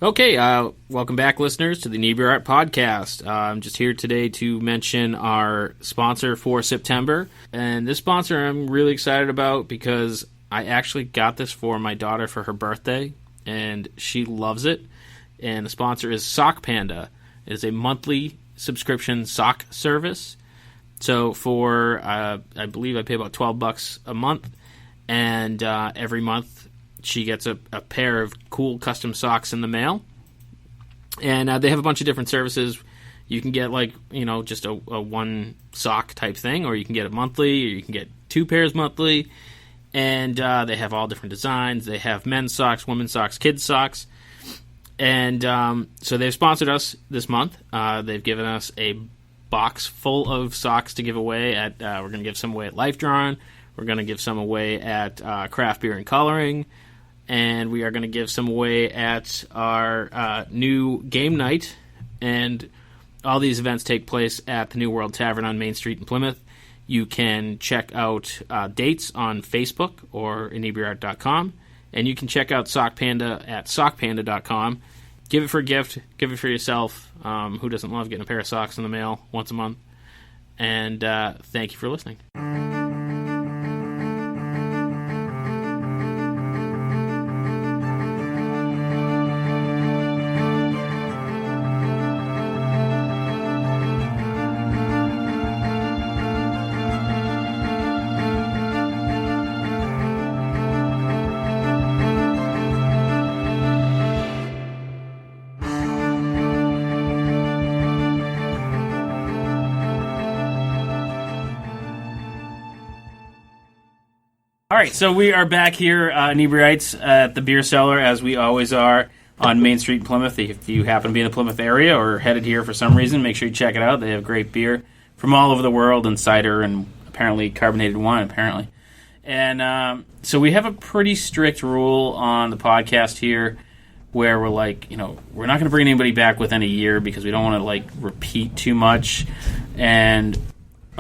Okay, welcome back, listeners, to the Inebri-art podcast. I'm just here today to mention our sponsor for September. And this sponsor I'm really excited about because I actually got this for my daughter for her birthday, and she loves it. And the sponsor is Sock Panda. It is a monthly subscription sock service. So for, I believe I pay about $12 a month, and every month she gets a pair of cool custom socks in the mail. And they have a bunch of different services. You can get, just a one sock type thing, or you can get it monthly, or you can get 2 pairs monthly. And they have all different designs. They have men's socks, women's socks, kids' socks. And so they've sponsored us this month. They've given us a box full of socks to give away at, we're going to give some away at Life Drawing. We're going to give some away at Craft Beer and Coloring. And we are going to give some away at our new game night. And all these events take place at the New World Tavern on Main Street in Plymouth. You can check out dates on Facebook or Inebri-art.com. And you can check out Sock Panda at sockpanda.com. Give it for a gift. Give it for yourself. Who doesn't love getting a pair of socks in the mail once a month? And thank you for listening. All right, so we are back here, Inebri-ites, at the beer cellar, as we always are, on Main Street in Plymouth. If you happen to be in the Plymouth area or headed here for some reason, make sure you check it out. They have great beer from all over the world, and cider, and apparently carbonated wine, apparently. And so we have a pretty strict rule on the podcast here, where we're like, we're not going to bring anybody back within a year because we don't want to, repeat too much. And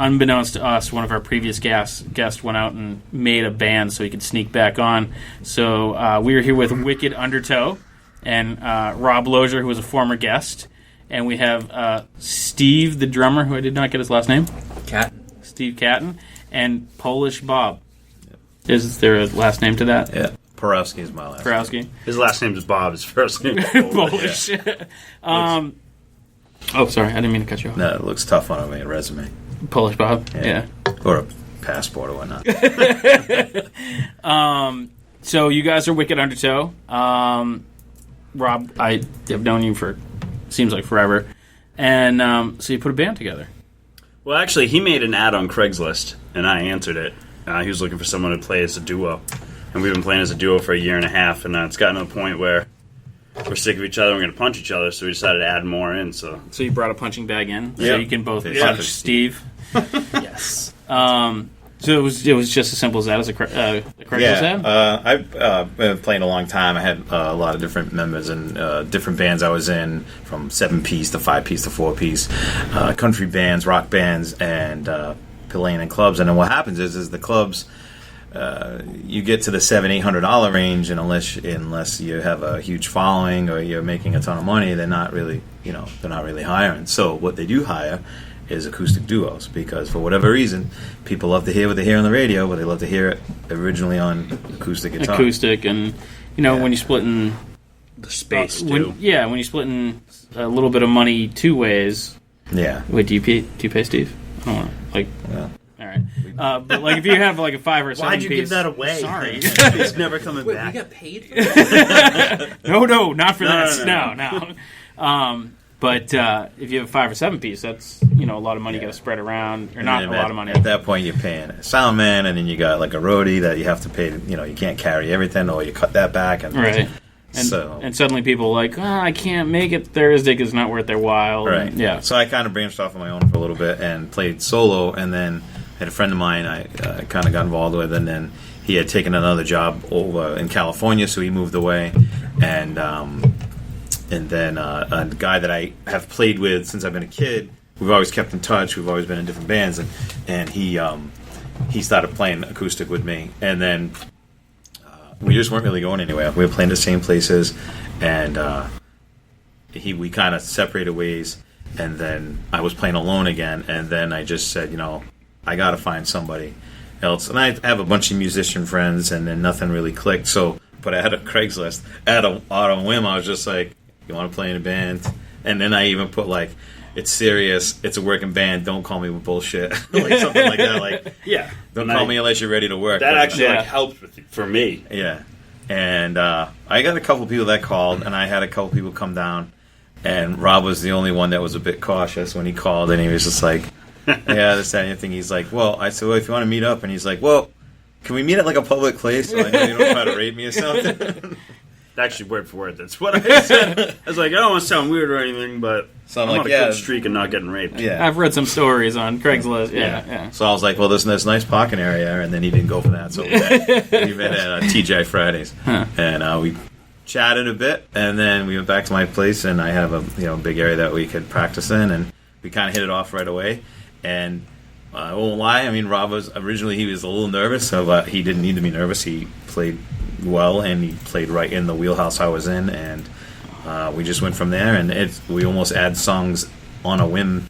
unbeknownst to us, one of our previous guests went out and made a band so he could sneak back on. So we are here with Wicked Undertow and Rob Loesher, who was a former guest. And we have Steve, the drummer, who I did not get his last name. Steve Catton. And Polish Bob. Yep. Is there a last name to that? Yeah. Porowski is my last name. His last name is Bob. His first name is Polish. Yeah. Oh, sorry. I didn't mean to cut you off. No, it looks tough on a resume. Polish Bob, yeah. Or a passport or whatnot. So you guys are Wicked Undertow. Rob, I have known you for, seems like forever. And so you put a band together. Well, actually, he made an ad on Craigslist, and I answered it. He was looking for someone to play as a duo. And we've been playing as a duo for a year and a half, and it's gotten to the point where we're sick of each other, we're going to punch each other, so we decided to add more in. So you brought a punching bag in, so Yep. you can both Yeah. punch Steve. Yes. So it was just as simple as that, as a Craigslist ad? I've been playing a long time. I had a lot of different members and different bands I was in, from 7-piece to 5-piece to 4-piece, country bands, rock bands, and playing in clubs. And then what happens is the clubs, you get to the $700-800 range, and unless you have a huge following or you're making a ton of money, they're not really hiring. So what they do hire is acoustic duos, because for whatever reason, people love to hear what they hear on the radio, but they love to hear it originally on acoustic guitar. Acoustic, and when you're splitting the space too. when you're splitting a little bit of money 2 ways. Yeah. Wait, do you pay Steve? I don't want to Well. All right, but if you have a 5 or 7 Why'd you piece, give that away? Sorry, It's never coming Wait, back. we got paid for that? no, not for No, this. no. But if you have a 5 or 7 piece, that's a lot of money you got to spread around, or not a lot of money. At that point, you're paying a sound man, and then you got a roadie that you have to pay. You can't carry everything, or you cut that back. And Right. And suddenly people are like, I can't make it Thursday because it's not worth their while. Right. And, yeah. So I kind of branched off on my own for a little bit and played solo, and then had a friend of mine I kind of got involved with, and then he had taken another job over in California, so he moved away, and then a guy that I have played with since I've been a kid. We've always kept in touch. We've always been in different bands, and he started playing acoustic with me, and then we just weren't really going anywhere. We were playing the same places, and we kind of separated ways, and then I was playing alone again, and then I just said, I got to find somebody else. And I have a bunch of musician friends, and then nothing really clicked. So, but I had a Craigslist. Out of whim, I was just like, you want to play in a band? And then I even put like, it's serious, it's a working band, don't call me with bullshit. Like something like that. Like, yeah. Don't call me unless you're ready to work. That actually helped for me. Yeah. And I got a couple people that called, and I had a couple people come down. And Rob was the only one that was a bit cautious when he called, and he was just like, yeah, this, that, anything. He's like, well, I said, well, if you want to meet up, and he's like, well, can we meet at like a public place so I know you don't try to rape me or something? Actually, word for word, that's what I said. I was like, I don't want to sound weird or anything, but so I'm on like, a good streak and not getting raped. Yeah, I've read some stories on Craigslist. Yeah. So I was like, well, there's this nice parking area, and then he didn't go for that. So we met at TGI Fridays, and we chatted a bit, and then we went back to my place, and I have a big area that we could practice in, and we kind of hit it off right away. And I won't lie, I mean, Rob was originally he was a little nervous, so he didn't need to be nervous. He played well, and he played right in the wheelhouse I was in, and we just went from there. And we almost add songs on a whim.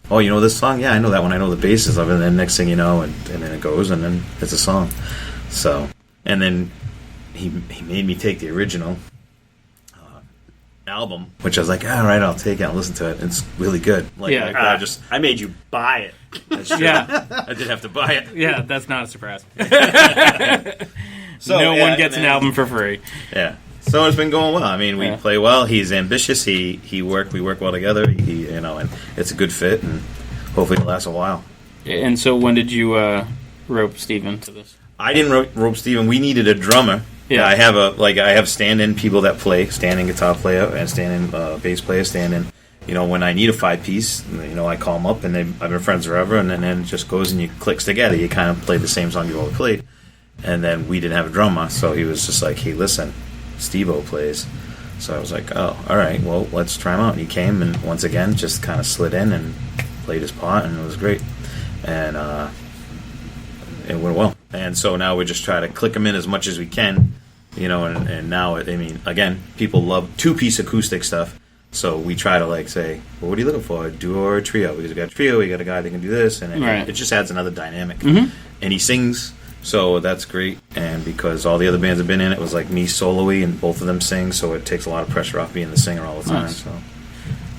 Oh, you know this song? Yeah, I know that one. I know the basis of it. And then next thing you know, and then it goes, and then it's a song. So, and then he made me take the original album, which I was like, all right, I'll take it. I'll listen to it. It's really good. Like, I made you buy it. I did have to buy it. Yeah, that's not a surprise. So no one gets an album for free. Yeah. So it's been going well. I mean, we play well. He's ambitious. We work well together. And it's a good fit, and hopefully it'll last a while. And so when did you rope Steven to this? I didn't rope Steven. We needed a drummer. Yeah, I have stand-in people that play, stand-in guitar player and stand-in bass player, stand-in. When I need a 5-piece, I call them up, and I've been friends forever, and then it just goes and you clicks together. You kind of play the same song you always played. And then we didn't have a drummer, so he was just like, hey, listen, Steve-O plays. So I was like, oh, all right, well, let's try him out. And he came, and once again, just kind of slid in and played his part, and it was great. And it went well. And so now we just try to click him in as much as we can, and now, again, people love 2-piece acoustic stuff. So we try to say, well, what are you looking for, a duo or a trio? Because we got a trio, we got a guy that can do this, and it just adds another dynamic. Mm-hmm. And he sings, so that's great. And because all the other bands have been in it, was like me solo-y, and both of them sing, so it takes a lot of pressure off being the singer all the time. Nice.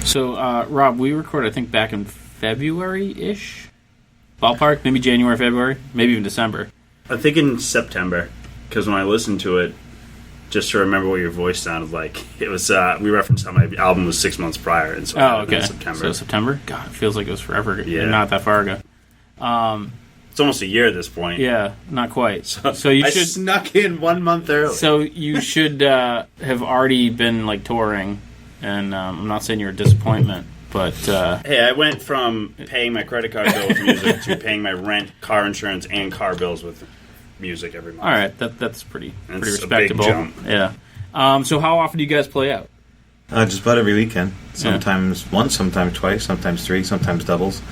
So Rob, we recorded, I think, back in February-ish? Ballpark? Maybe January, February? Maybe even December. I think in September, because when I listened to it, just to remember what your voice sounded like, it was, we referenced how my album was 6 months prior, and so okay. September. So September? God, it feels like it was forever. Yeah. Not that far ago. It's almost a year at this point. Yeah, not quite. So you should snuck in 1 month early. So you should have already been touring, and I'm not saying you're a disappointment, but hey, I went from paying my credit card bill with music to paying my rent, car insurance, and car bills with music every month. All right, that's pretty respectable. A big jump. Yeah. So how often do you guys play out? Just about every weekend. Sometimes once, sometimes twice, sometimes 3, sometimes doubles.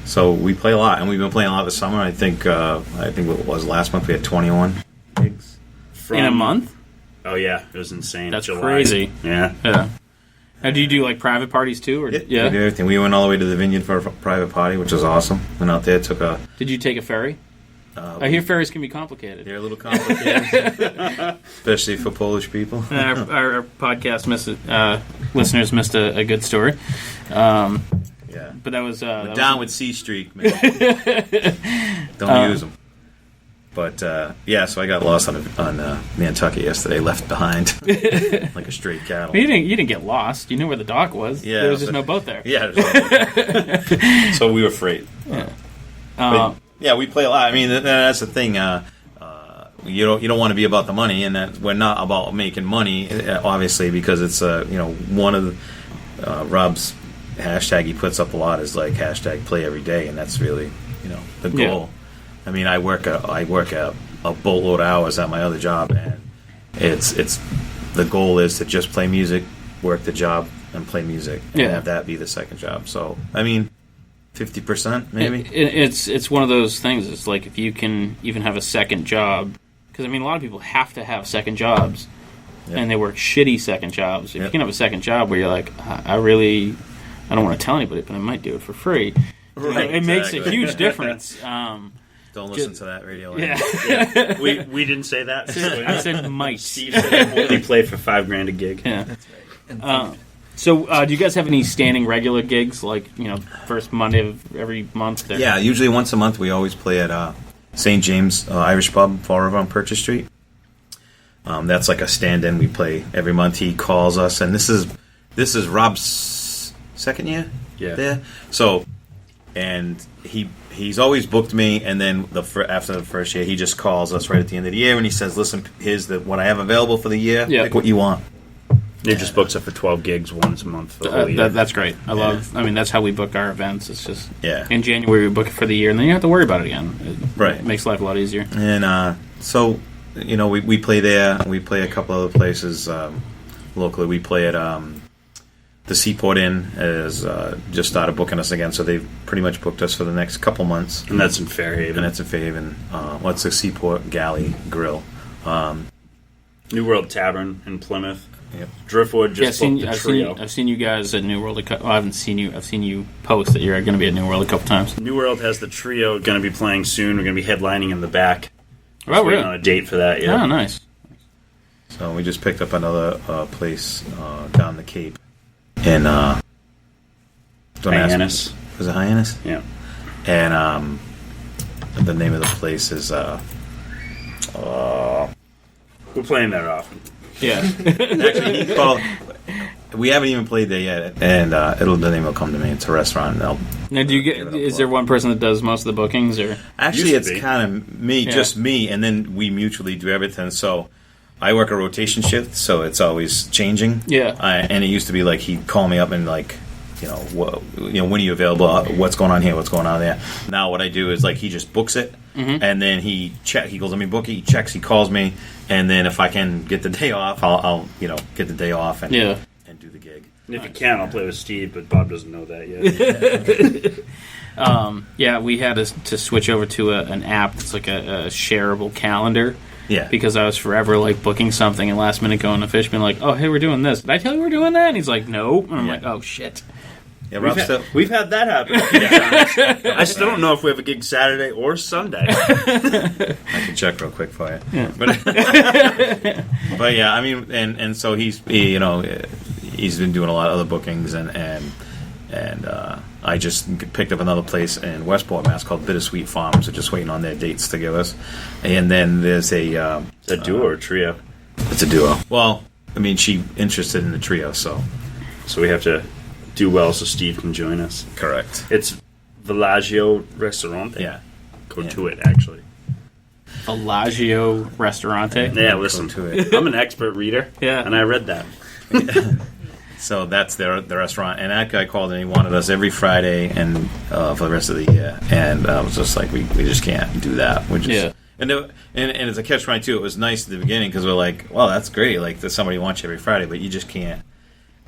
So we play a lot, and we've been playing a lot this summer. I think what it was last month we had 21 gigs. In a month? Oh yeah, it was insane. That's July. crazy. Yeah. Now, do you do private parties too? Or yeah, we do everything. We went all the way to the Vineyard for a private party, which was awesome. Went out there, took a. Did you take a ferry? I hear ferries can be complicated. They're a little complicated, especially for Polish people. Our podcast listeners missed a good story. Yeah, but that was down with C Streak, man. Don't use them. But so I got lost on Nantucket yesterday, left behind like a stray cattle. You didn't get lost. You knew where the dock was. Yeah, there was just no boat there. Yeah, so we were afraid. Yeah, we play a lot. I mean, that's the thing. You don't want to be about the money, and that we're not about making money, obviously, because it's one of Rob's hashtag he puts up a lot is hashtag play every day, and that's really the goal. Yeah. I mean, I work a boatload of hours at my other job, and it's the goal is to just play music, work the job, and play music, and have that be the second job. So I mean, 50% maybe. It's one of those things. It's like if you can even have a second job, because I mean a lot of people have to have second jobs. and they work shitty second jobs. If you can have a second job where you're like, I don't want to tell anybody, but I might do it for free. Right, it makes a huge difference. Don't listen to that radio. Yeah. We didn't say that. I said might. Steve said he only play for $5,000 a gig. Yeah. That's right. So, do you guys have any standing regular gigs, like, first Monday of every month? Yeah, usually once a month we always play at St. James Irish Pub, Fall River on Purchase Street. That's like a stand-in we play every month. He calls us, and this is Rob's second year there. So, and he's always booked me, and then after the first year, he just calls us right at the end of the year, and he says, listen, here's what I have available for the year. Pick what you want. He just books up for 12 gigs once a month for the whole year. That's great. I mean, that's how we book our events. It's just in January we book it for the year, and then you don't have to worry about it again. It makes life a lot easier. And so, we play there. We play a couple other places locally. We play at the Seaport Inn has just started booking us again, so they've pretty much booked us for the next couple months. And that's in Fairhaven. What's the Seaport Galley Grill? New World Tavern in Plymouth. Yep. Driftwood just booked the trio. I've seen you guys at New World. I haven't seen you. I've seen you post that you're going to be at New World a couple times. New World has the trio going to be playing soon. We're going to be headlining in the back. Oh, really? On a date for that. Yeah. Oh, nice. So we just picked up another place down the Cape in Hyannis. Was it Hyannis? Yeah. And the name of the place is we're playing there often. Yeah. Actually, he called. We haven't even played there yet, and the name will come to me. It's a restaurant. And now, is there one person that does most of the bookings, or actually, it's kind of me, just me, and then we mutually do everything. So I work a rotation shift, so it's always changing. Yeah. And it used to be like he'd call me up and like, when are you available? What's going on here? What's going on there? Now what I do is like he just books it, and then he goes, let me book it. He checks. He calls me, and then if I can get the day off, I'll get the day off and do the gig. And if you can, I'll play with Steve, but Bob doesn't know that yet. We had to switch over to an app that's like a shareable calendar. Yeah. Because I was forever like booking something and last minute going to Fish being like, oh, hey, we're doing this. Did I tell you we're doing that? And he's like, no. And I'm like, oh, shit. Yeah, we've had that happen. I still don't know if we have a gig Saturday or Sunday. I can check real quick for you. Yeah. But yeah, I mean, and so he's been doing a lot of other bookings, and I just picked up another place in Westport, Mass, called Bittersweet Farms. We're just waiting on their dates to give us. And then there's a duo or a trio. It's a duo. Well, I mean, she's interested in the trio, so we have to do well so Steve can join us. Correct. It's Villaggio Restaurante. Yeah. Go to it, actually. Villaggio Restaurante? Yeah, listen to it. I'm an expert reader. Yeah. And I read that. So that's the restaurant. And that guy called and he wanted us every Friday and for the rest of the year. And I was just like, we just can't do that. We just, And it's a catch-22. It was nice at the beginning because we're like, well, that's great. Like, that somebody wants you every Friday, but you just can't.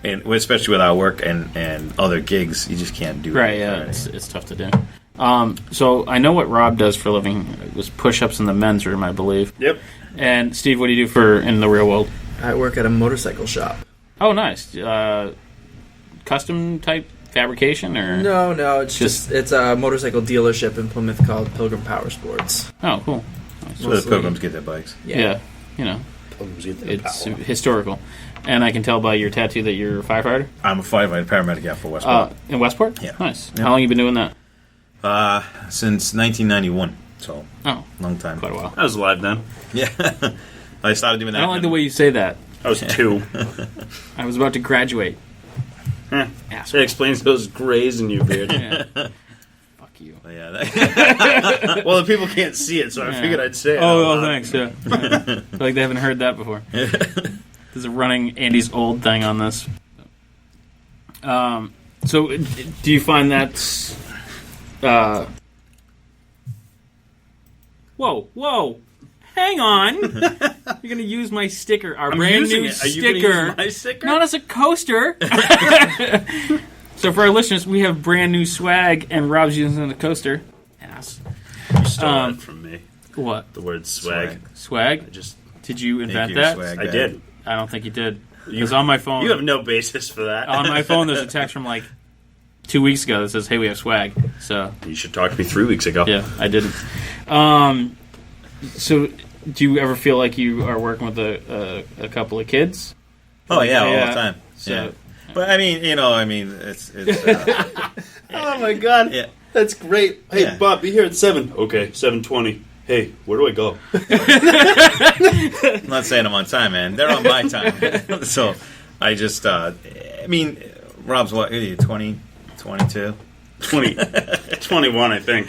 And especially with our work and other gigs, you just can't do right, yeah, it's tough to do. So I know what Rob does for a living. It was push-ups in the men's room, I believe. Yep. And Steve, what do you do in the real world? I work at a motorcycle shop. Oh, nice. Custom type fabrication, or no? It's a motorcycle dealership in Plymouth called Pilgrim Power Sports. Oh, cool. Nice. So the Pilgrims get their bikes. Yeah, it's historical. And I can tell by your tattoo that you're a firefighter? I'm a firefighter, paramedic for Westport. In Westport? Yeah. Nice. Yep. How long have you been doing that? Since 1991, so long time. Quite a while. I was alive then. Yeah. I started doing that. I don't like the way you say that. I was 2. I was about to graduate. That explains those grays in your beard. Yeah. Fuck you. Yeah. Well, the people can't see it, so I figured I'd say it. Oh, thanks. Yeah. I feel like they haven't heard that before. There's a running Andy's old thing on this. So, do you find that's... Whoa. Hang on. You're going to use my sticker. Our brand new it. Are you sticker. gonna use my sticker? Not as a coaster. So for our listeners, we have brand new swag, and Rob's using the coaster. Yes. You stole it from me. What? The word swag. Swag? Did you invent that? Swag I guy. did. I don't think you did. Because on my phone... You have no basis for that. On my phone, there's a text from like 2 weeks ago that says, "Hey, we have swag." So you should talk to me 3 weeks ago. yeah, I didn't. So, do you ever feel like you are working with a couple of kids? Oh yeah, all the time. So, yeah. But I mean, it's Oh my god, yeah. that's great. Hey, Yeah. Bob, be here at 7. Okay, 7:20. Hey, where do I go? I'm not saying I'm on time, man. They're on my time. So I just, I mean, Rob's what, 20, 22? 21, I think.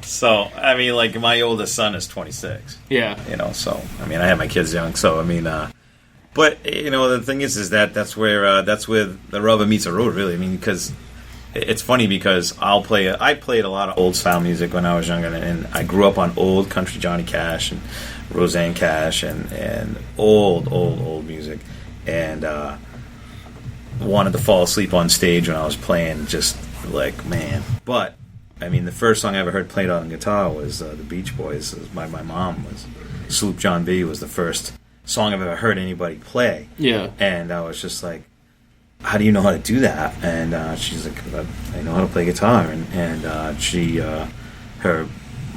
So, I mean, like, my oldest son is 26. yeah. So, I mean, I have my kids young, so, I mean, but, the thing is that's where the rubber meets the road, really. I mean, because it's funny because I played a lot of old style music when I was younger, and I grew up on old country Johnny Cash and Roseanne Cash and old music, and wanted to fall asleep on stage when I was playing, just like, man. But I mean, the first song I ever heard played on guitar was the Beach Boys. It was by my mom. Was Sloop John B. was the first song I've ever heard anybody play. Yeah. And I was just like, how do you know how to do that? And she's like, I know how to play guitar. And she, her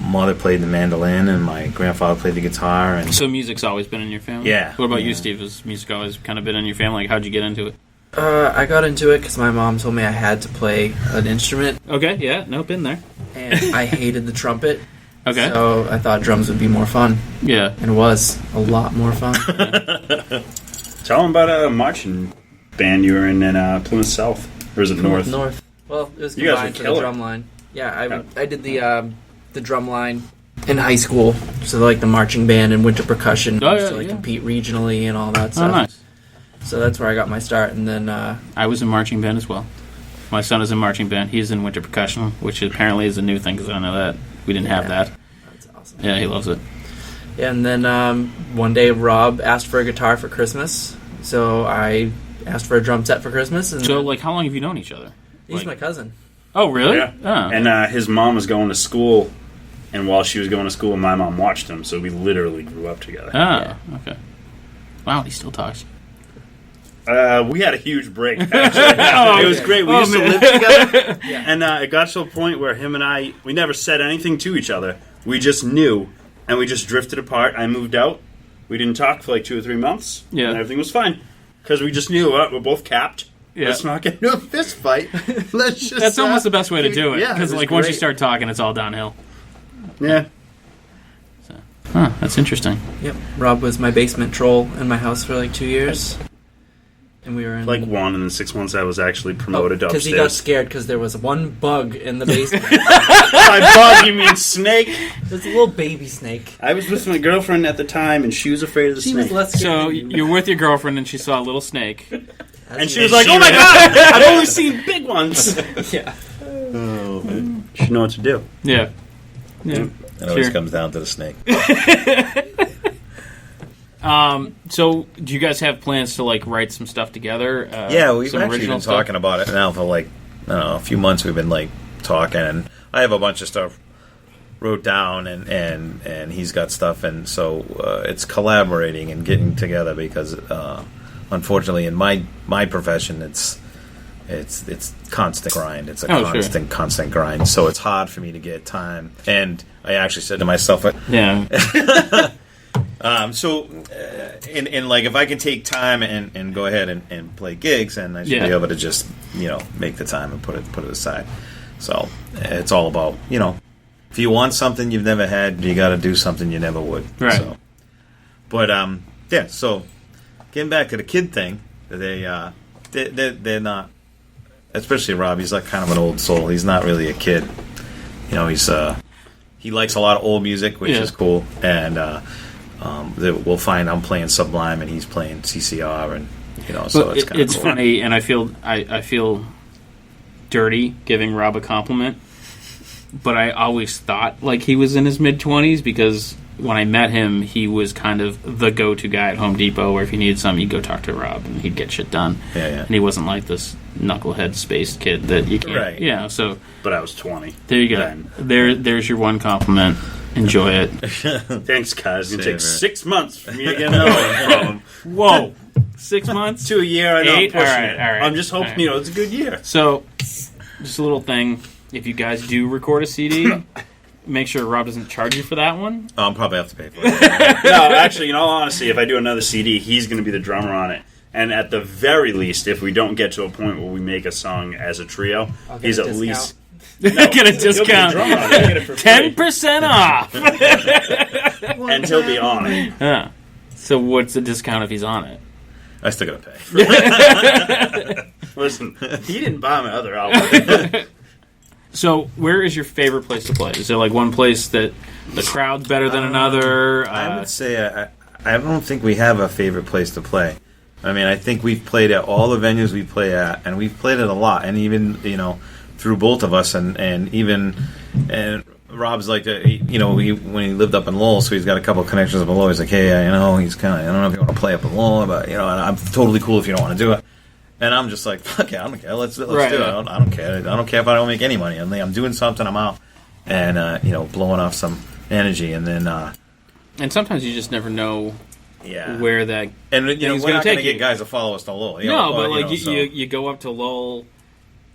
mother played the mandolin, and my grandfather played the guitar. And So music's always been in your family? Yeah. What about you, Yeah. Steve? Has music always kind of been in your family? Like, how'd you get into it? I got into it because my mom told me I had to play an instrument, Okay, yeah, no, been there. and I hated the trumpet. Okay. So I thought drums would be more fun, Yeah. and it was a lot more fun. Tell them about a marching band you were in Plymouth South. Or is it North? North. Well, it was You guys combined were for the killer. drum line. Yeah, I did the drum line in high school, so like the marching band and winter percussion Oh, yeah, to like yeah. compete regionally and all that Oh, stuff. nice. So that's where I got my start, and then I was in marching band as well. My son is in marching band. He's in winter percussion, which apparently is a new thing because I know that. We didn't have that. that's awesome. Yeah, he loves it. And then one day Rob asked for a guitar for Christmas, so I asked for a drum set for Christmas. And So, like, how long have you known each other? he's like- my cousin. Oh, really? Yeah. Oh. And his mom was going to school, and while she was going to school, my mom watched him, so we literally grew up together. Oh, okay. Wow, he still talks. We had a huge break, actually. It was great. We used to live together, and it got to a point where him and I, we never said anything to each other. We just knew, and we just drifted apart. I moved out. We didn't talk for like 2 or 3 months, Yeah. and everything was fine. Because we just knew, we're both capped. Yeah. Let's not get into a fist fight. Let's just... That's almost the best way to do it. Yeah, Because, it was like, once you great. start talking, it's all downhill. Yeah. Huh, that's interesting. Yep. Rob was my basement troll in my house for like 2 years, and we were in Like 1, and in 6 months I was actually promoted because upstairs. he got scared because there was one bug in the basement. By bug, you mean snake? There's a little baby snake. I was with my girlfriend at the time, and she was afraid of the She snake. was less scared. So, than you. you're with your girlfriend, and she saw a little snake. And she was like, "Oh my god, I've only seen big ones." Yeah. You should know what to do. Yeah. Yeah. It always Sure. comes down to the snake. So, do you guys have plans to, like, write some stuff together? Yeah, we've some actually original been stuff? talking about it now for like, I don't know, a few months. We've been like talking, and I have a bunch of stuff wrote down, and he's got stuff, and so it's collaborating and getting together because unfortunately in my profession it's constant grind. It's a Sure. constant grind. So it's hard for me to get time. And I actually said to myself, Yeah. so in like if I can take time and go ahead and play gigs, and I should Yeah. be able to just make the time and put it aside. So it's all about if you want something you've never had, you got to do something you never would. Right. So, but yeah. So getting back to the kid thing, they're not. Especially Rob, he's like kind of an old soul. He's not really a kid. He likes a lot of old music, which Yeah. is cool. And we'll find I'm playing Sublime and he's playing CCR, and so it's kind of it's cool. funny, and I feel dirty giving Rob a compliment, but I always thought like he was in his mid-20s because when I met him, he was kind of the go-to guy at Home Depot, where if you needed something, you'd go talk to Rob and he'd get shit done. Yeah. And he wasn't like this knucklehead spaced kid that you can't. Right. Yeah. So But I was 20. there you go. Then. There's your one compliment. Enjoy it. Thanks, guys. It's going to take Save it. 6 months for me to get another one from him. Whoa. 6 months? To a year, I know. 8? I'm pushing All right, it. all right. I'm just hoping, All right. it's a good year. So, just a little thing. If you guys do record a CD, make sure Rob doesn't charge you for that one. I'll probably have to pay for it. No, actually, in all honesty, if I do another CD, he's going to be the drummer on it. And at the very least, if we don't get to a point where we make a song as a trio, I'll get he's a at discount. least... Get a He'll be the discount. drummer on it. He'll get it for free. 10% off. And he'll be on it. Huh. So what's the discount if he's on it? I still gotta pay. Listen, he didn't buy my other album. So where is your favorite place to play? Is there like one place that the crowd's better than another? I would say I don't think we have a favorite place to play. I mean, I think we've played at all the venues we play at, and we've played it a lot. And even through both of us, and even Rob's like, when he lived up in Lowell, so he's got a couple of connections up in Lowell. He's like, hey, he's kind of, I don't know if you want to play up in Lowell, but and I'm totally cool if you don't want to do it. And I'm just like, fuck it, I don't care. Let's do it. Yeah. I don't care. I don't care if I don't make any money. I'm doing something. I'm out, and blowing off some energy, and then and sometimes you just never know where that and thing's we're gonna not going take to get you. guys to follow us to Lowell. But like you go up to Lowell,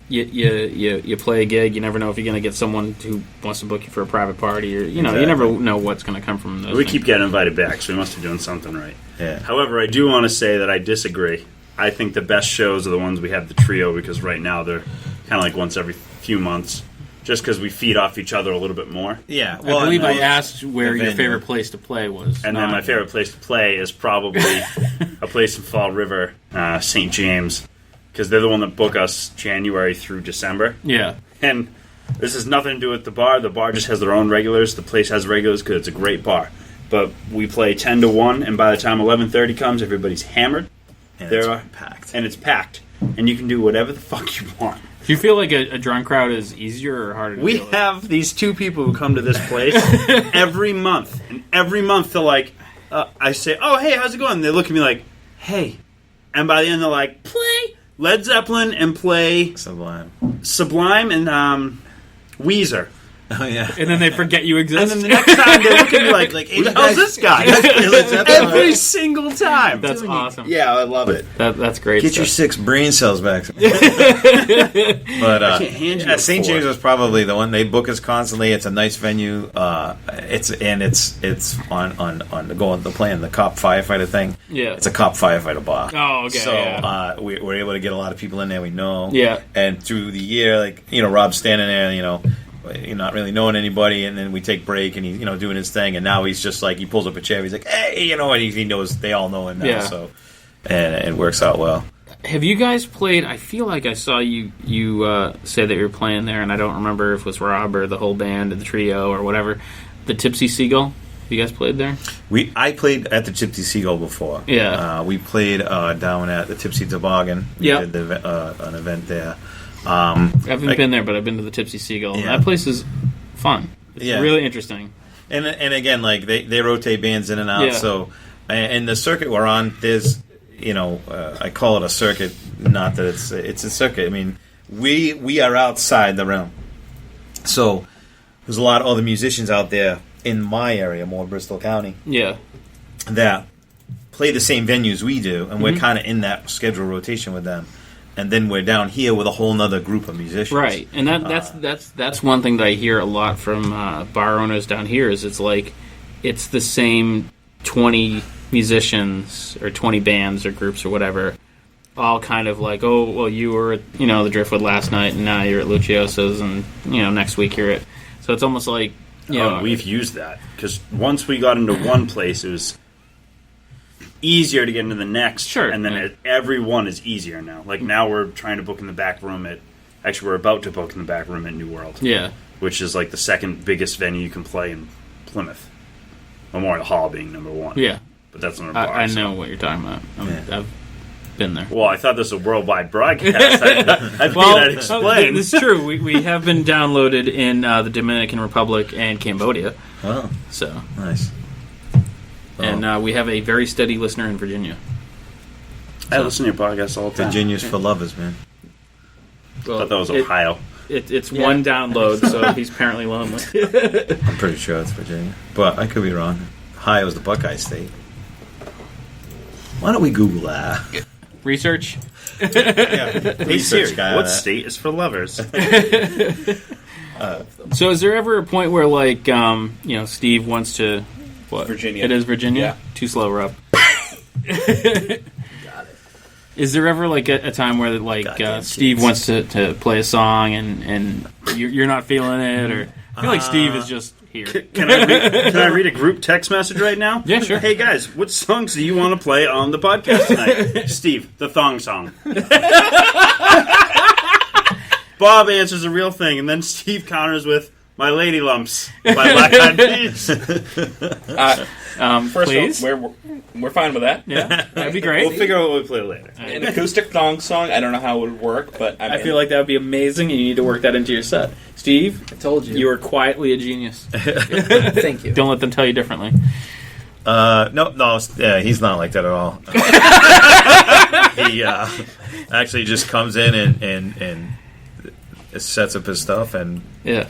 you play a gig. You never know if you're going to get someone who wants to book you for a private party, or you never know what's going to come from those. We things. keep getting invited back, so we must be doing something right. Yeah. However, I do want to say that I disagree. I think the best shows are the ones we have the trio, because right now they're kind of like once every few months, just because we feed off each other a little bit more. Yeah. Well, I believe I know asked where the your venue. favorite place to play was. And then my favorite place to play is probably a place in Fall River, St. James, because they're the one that book us January through December. Yeah. And this has nothing to do with the bar. The bar just has their own regulars. The place has regulars because it's a great bar. But we play 10 to 1, and by the time 11:30 comes, everybody's hammered. And There it's packed. And it's packed. And you can do whatever the fuck you want. Do you feel like a drunk crowd is easier or harder to We deal with? have these two people who come to this place every month. And every month they're like, I say, oh, hey, how's it going? And they look at me like, hey. And by the end they're like, play Led Zeppelin and play Sublime and Weezer. Oh, yeah. And then they forget you exist. And then the next time they look at me like Like, who the hey, hell's guys- this guy? Led Zeppelin. Every single time. That's awesome. Yeah, I love it. That's great. Get your stuff. 6 brain cells back. But I can't hand you a St. 4. James was probably the one. They book us constantly. It's a nice venue. It's on the playing the cop firefighter thing. Yeah. It's a cop firefighter bar. Oh, okay. So yeah. we're able to get a lot of people in there we know. Yeah. And through the year, Rob's standing there, you're not really knowing anybody, and then we take break, and he's doing his thing, and now he's just like he pulls up a chair, he's like, hey, and he knows they all know him now, Yeah. so and it works out well. Have you guys played? I feel like I saw you say that you were playing there, and I don't remember if it was Rob or the whole band or the trio or whatever. The Tipsy Seagull. Have you guys played there? I played at the Tipsy Seagull before. Yeah. We played down at the Tipsy Toboggan. We Yeah. did an event there. I haven't been there, but I've been to the Tipsy Seagull. Yeah. That place is fun. It's Yeah. really interesting. And again, like they rotate bands in and out. Yeah. So, and the circuit we're on, there's I call it a circuit, not that it's a circuit. I mean, we are outside the realm. So there's a lot of other musicians out there in my area, more Bristol County, Yeah. that play the same venues we do, and Mm-hmm. we're kind of in that schedule rotation with them. And then we're down here with a whole nother group of musicians. Right, and that's one thing that I hear a lot from bar owners down here is it's the same 20 musicians or 20 bands or groups or whatever, all kind of like, oh, well, you were at the Driftwood last night, and now you're at Luciosa's, and next week you're at. So it's almost like We've used that because once we got into one place, it was easier to get into the next. Sure. And then every one is easier now. Like now we're trying to book in the back room actually we're about to book in the back room at New World. Yeah. Which is like the second biggest venue you can play in Plymouth. Memorial Hall being number 1. Yeah. But that's another bar. I know what you're talking about. I've been there. Well, I thought this was a worldwide broadcast. I figured I'd explain. It's true. We have been downloaded in the Dominican Republic and Cambodia. Oh, So, nice. and we have a very steady listener in Virginia. I listen to your podcast all the time. Virginia's for lovers, man. I thought that was Ohio. It's one download, so he's apparently lonely. I'm pretty sure it's Virginia, but I could be wrong. Ohio's the Buckeye state. Why don't we Google that? Research. Yeah, Hey research Siri, guy. what state is for lovers? So is there ever a point where, like, Steve wants to... What? Virginia. It is Virginia? Yeah. Too slow, Rob. Got it. Is there ever, like, a time where, like, Steve wants to play a song and you're not feeling it? Or I feel like Steve is just here. Can I read a group text message right now? Yeah, sure. Hey guys, what songs do you want to play on the podcast tonight? Steve, the thong song. Bob answers a real thing, and then Steve counters with "My Lady Lumps" by Black Eyed Peas. First Please? of all, we're fine with that. Yeah, that'd be We'll great. figure out what we play later. An acoustic thong song, I don't know how it would work, but I feel like that would be amazing, and you need to work that into your set. Steve, I told you. you are quietly a genius. Thank you. Don't let them tell you differently. No, he's not like that at all. He actually just comes in and sets up his stuff and Yeah.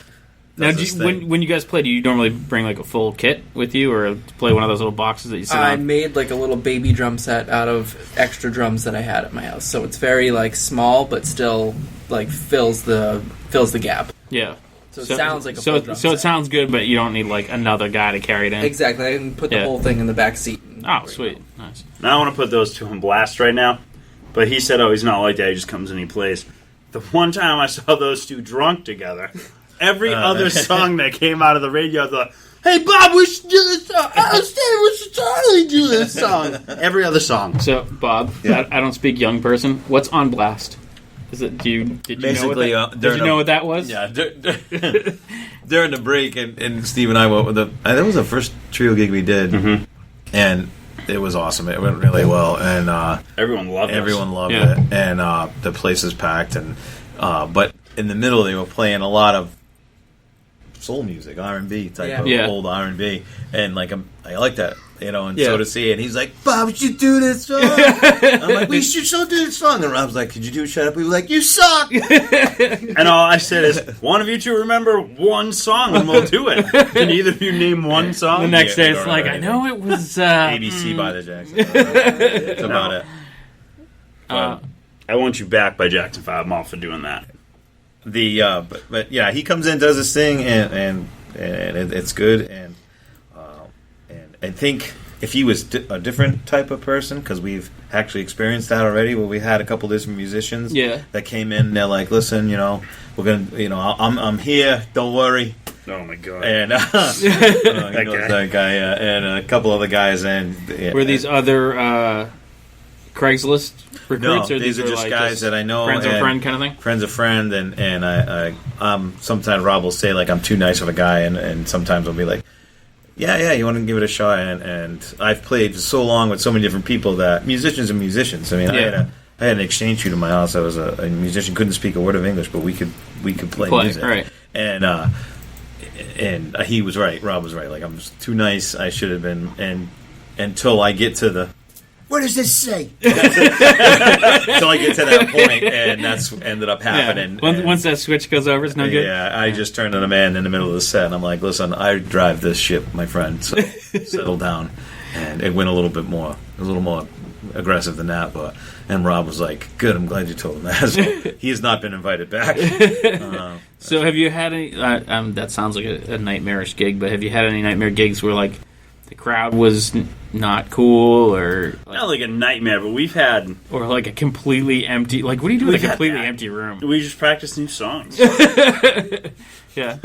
Now, does do his you, thing. when you guys play, do you normally bring like a full kit with you, or play one of those little boxes that you sit I on? made like a little baby drum set out of extra drums that I had at my house, so it's very like small, but still like fills the gap. Yeah. So it sounds like a so full drum so it set. sounds good, but you don't need like another guy to carry it in. Exactly, I can put the Yeah. whole thing in the back seat. and- Oh, sweet, nice. Now I want to put those two on blast right now, but he said, "Oh, he's not like that. He just comes and he plays." The one time I saw those two drunk together, every other song that came out of the radio, I thought, "Hey, Bob, we should do this song. Oh, Steve, we should totally do this song." Every other song. So, Bob, I don't speak young person. What's on blast? Is it? Did you Basically, know what that, did you know what that was? Yeah, during the break, and Steve and I went with that was the first trio gig we did, and it was awesome. It went really well, and Everyone loved everyone loved Yeah. it, and the place is packed. And but in the middle, they were playing a lot of soul music, R&B type of Yeah. old R&B, and like I like that, and Yeah. so to see it. And he's like, "Bob, we should do this song." I'm like, "We should so do this song." And Rob's like, "Could you do Shut Up?" We were like, "You suck." And all I said is, "One of you two remember one song, and we'll do it." Can either of you name one song? The next Yeah, day, we it's don't like, know I anything. know it was ABC by the Jacksons. That's about it. I Want You Back by Jackson 5. I'm all for doing that. But yeah, he comes in, does his thing, and it's good. And I think if he was a different type of person, because we've actually experienced that already, where we had a couple different musicians that came in. And they're like, "Listen, we're gonna, I'm here. Don't worry." Oh my god! And that guy, and a couple other guys, and Were these other Craigslist recruits? No, or these are just like guys that I know, friends of a and friend kind of thing? Friends of friend, and I sometimes Rob will say like I'm too nice of a guy, and sometimes I'll be like, yeah, you want to give it a shot, and I've played so long with so many different people that musicians are musicians. I mean, I had an exchange student in my house. I was a musician, couldn't speak a word of English, but we could play music, right? And he was right. Rob was right. Like I'm just too nice. I should have been, and until I get to the. What does this say? Until I get to that point, and that's ended up happening. Yeah. Once that switch goes over, it's no good. Yeah, I just turned on a man in the middle of the set, and I'm like, "Listen, I drive this ship, my friend. So settle down." And it went a little more aggressive than that. And Rob was like, "Good, I'm glad you told him that." So he has not been invited back. So have you had any? That sounds like a nightmarish gig, but have you had any nightmare gigs where like the crowd was not cool, or Not like a nightmare, but we've had. or like a completely empty? Like, what do you do with a We've had completely that. empty room? We just practice new songs. Yeah,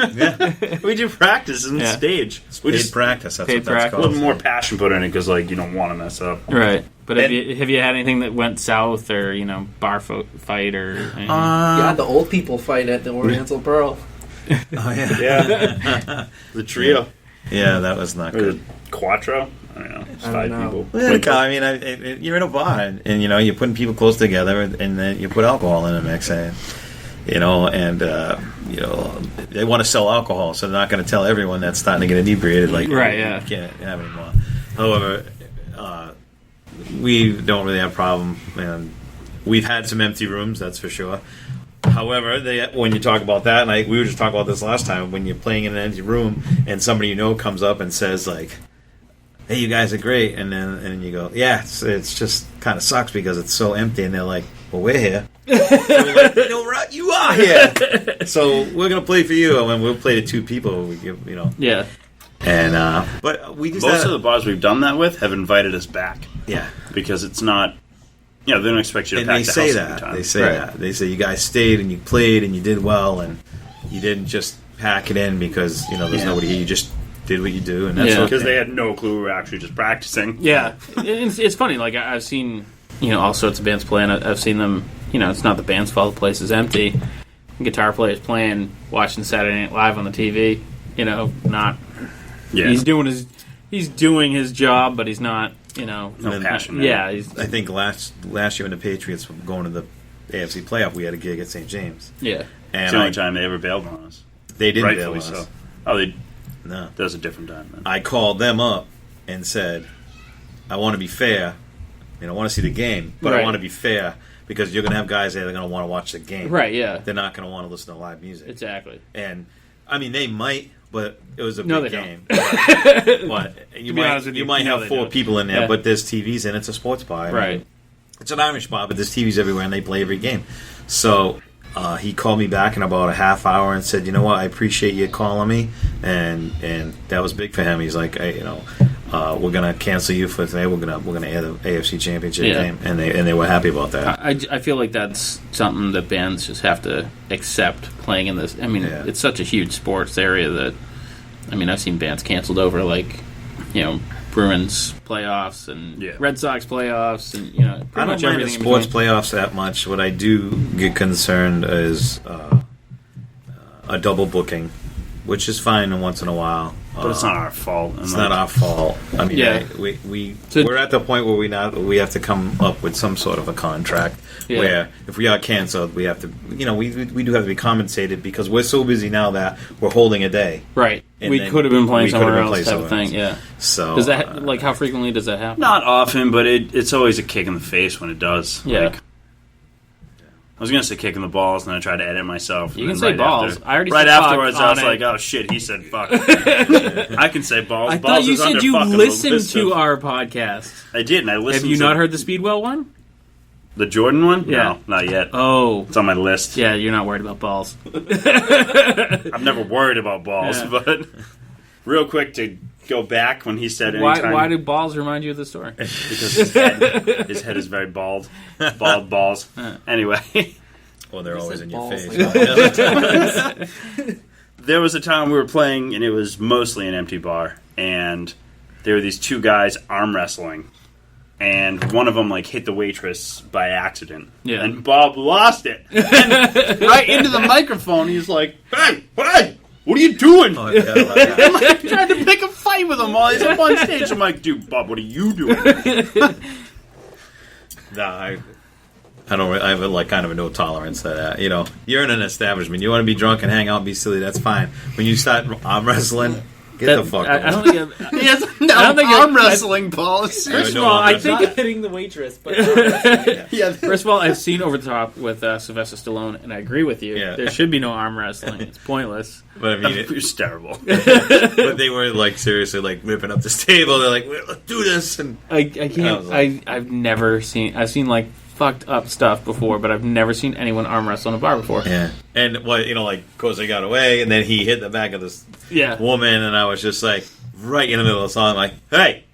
We do practice on the Yeah. stage. We Paid just practice. That's Paid what that's practice. a called. little more passion put in it because like you don't want to mess up. right. But have And- you had anything that went south, or bar fight, or anything? Yeah, the old people fight at the Oriental Pearl. Oh yeah, Yeah, the trio yeah, that was not or good. the quattro. I don't know. It's I don't 5 know. people. Well, I mean, you're in a bar, and you're putting people close together, and then you put alcohol in the mix, and they want to sell alcohol, so they're not going to tell everyone that's starting to get inebriated. Like, Right, yeah. you can't have any more. However, we don't really have a problem, and we've had some empty rooms, that's for sure. However, when you talk about that, and we were just talking about this last time, when you're playing in an empty room and somebody comes up and says like, hey, you guys are great, and then you go, yeah, it's just kind of sucks because it's so empty, and they're like, well, we're here. And we're like, right, you are here, so we're gonna play for you, and we'll play to 2 people. We give, Yeah. And but we just most of the bars we've done that with have invited us back. Yeah, because it's not. They don't expect you to pack the house every time. They say that. They say you guys stayed and you played and you did well, and you didn't just pack it in because there's nobody here. You just did what you do, and that's because they had no clue we were actually just practicing. Yeah, it's funny. Like I've seen all sorts of bands play, and I've seen them. It's not the band's fault. The place is empty. Guitar players playing, watching Saturday Night Live on the TV. Not. Yeah. He's doing his job, but he's not. No passion. Yeah, I think last year when the Patriots were going to the AFC playoff, we had a gig at St. James. Yeah, and it's the only time they ever bailed on us. They didn't bail on us. So. Oh, they. No, that was a different time. Then. I called them up and said, "I want to be fair. I want to see the game, but I want to be fair because you're going to have guys there that are going to want to watch the game. Right? Yeah, they're not going to want to listen to live music. Exactly. And I mean, they might." But it was a big game. What? You might have 4 people in there, but there's TVs and it's a sports bar. Right. It's an Irish bar, but there's TVs everywhere and they play every game. So he called me back in about a half hour and said, "You know what? I appreciate you calling me," and that was big for him. He's like, "Hey, we're gonna cancel you for today. We're gonna air the AFC Championship game," and they were happy about that. I feel like that's something that bands just have to accept playing in this. I mean, it's such a huge sports area that I've seen bands canceled over Bruins playoffs and Red Sox playoffs and I don't mind the sports playoffs that much. What I do get concerned is a double booking, which is fine once in a while. But it's not our fault. It's not our fault. I mean, we're at the point where we have to come up with some sort of a contract where if we are canceled, we have to, we do have to be compensated because we're so busy now that we're holding a day. Right. We could have been playing somewhere else type of thing. Yeah. So does that how frequently does that happen? Not often, but it's always a kick in the face when it does. Yeah. I was going to say kicking the balls, and then I tried to edit myself. You can say balls. I already right said afterwards, I was like, oh, shit, he said fuck. I can say balls. I balls thought you said you listened to our podcast. I did, and I listened to... Have you not heard the Speedwell one? The Jordan one? Yeah. No, not yet. Oh. It's on my list. Yeah, you're not worried about balls. I'm never worried about balls, but... Real quick to go back when he said anytime... Why do balls remind you of the story? Because his head is very bald. Bald balls. Anyway... Well, they're always in your face. There was a time we were playing, and it was mostly an empty bar, and there were these 2 guys arm wrestling, and one of them hit the waitress by accident, and Bob lost it, and right into the microphone. He's like, "Hey, what are you doing?" I'm trying to pick a fight with him while he's up on stage. I'm like, "Dude, Bob, what are you doing?" I have kind of a no tolerance to that. You're in an establishment. You want to be drunk and hang out and be silly. That's fine. When you start arm wrestling, get the fuck out. I don't think arm wrestling policy. First of all, I think hitting the waitress. But first of all, I've seen Over the Top with Sylvester Stallone, and I agree with you. Yeah. There should be no arm wrestling. It's pointless. But it's terrible. But they were seriously ripping up this table. They're like, "Let's do this." And I can't. I've never seen. I've seen fucked up stuff before, but I've never seen anyone arm wrestle in a bar before. Yeah. And of course they got away, and then he hit the back of this woman, and I was just right in the middle of the song, I'm like, "Hey,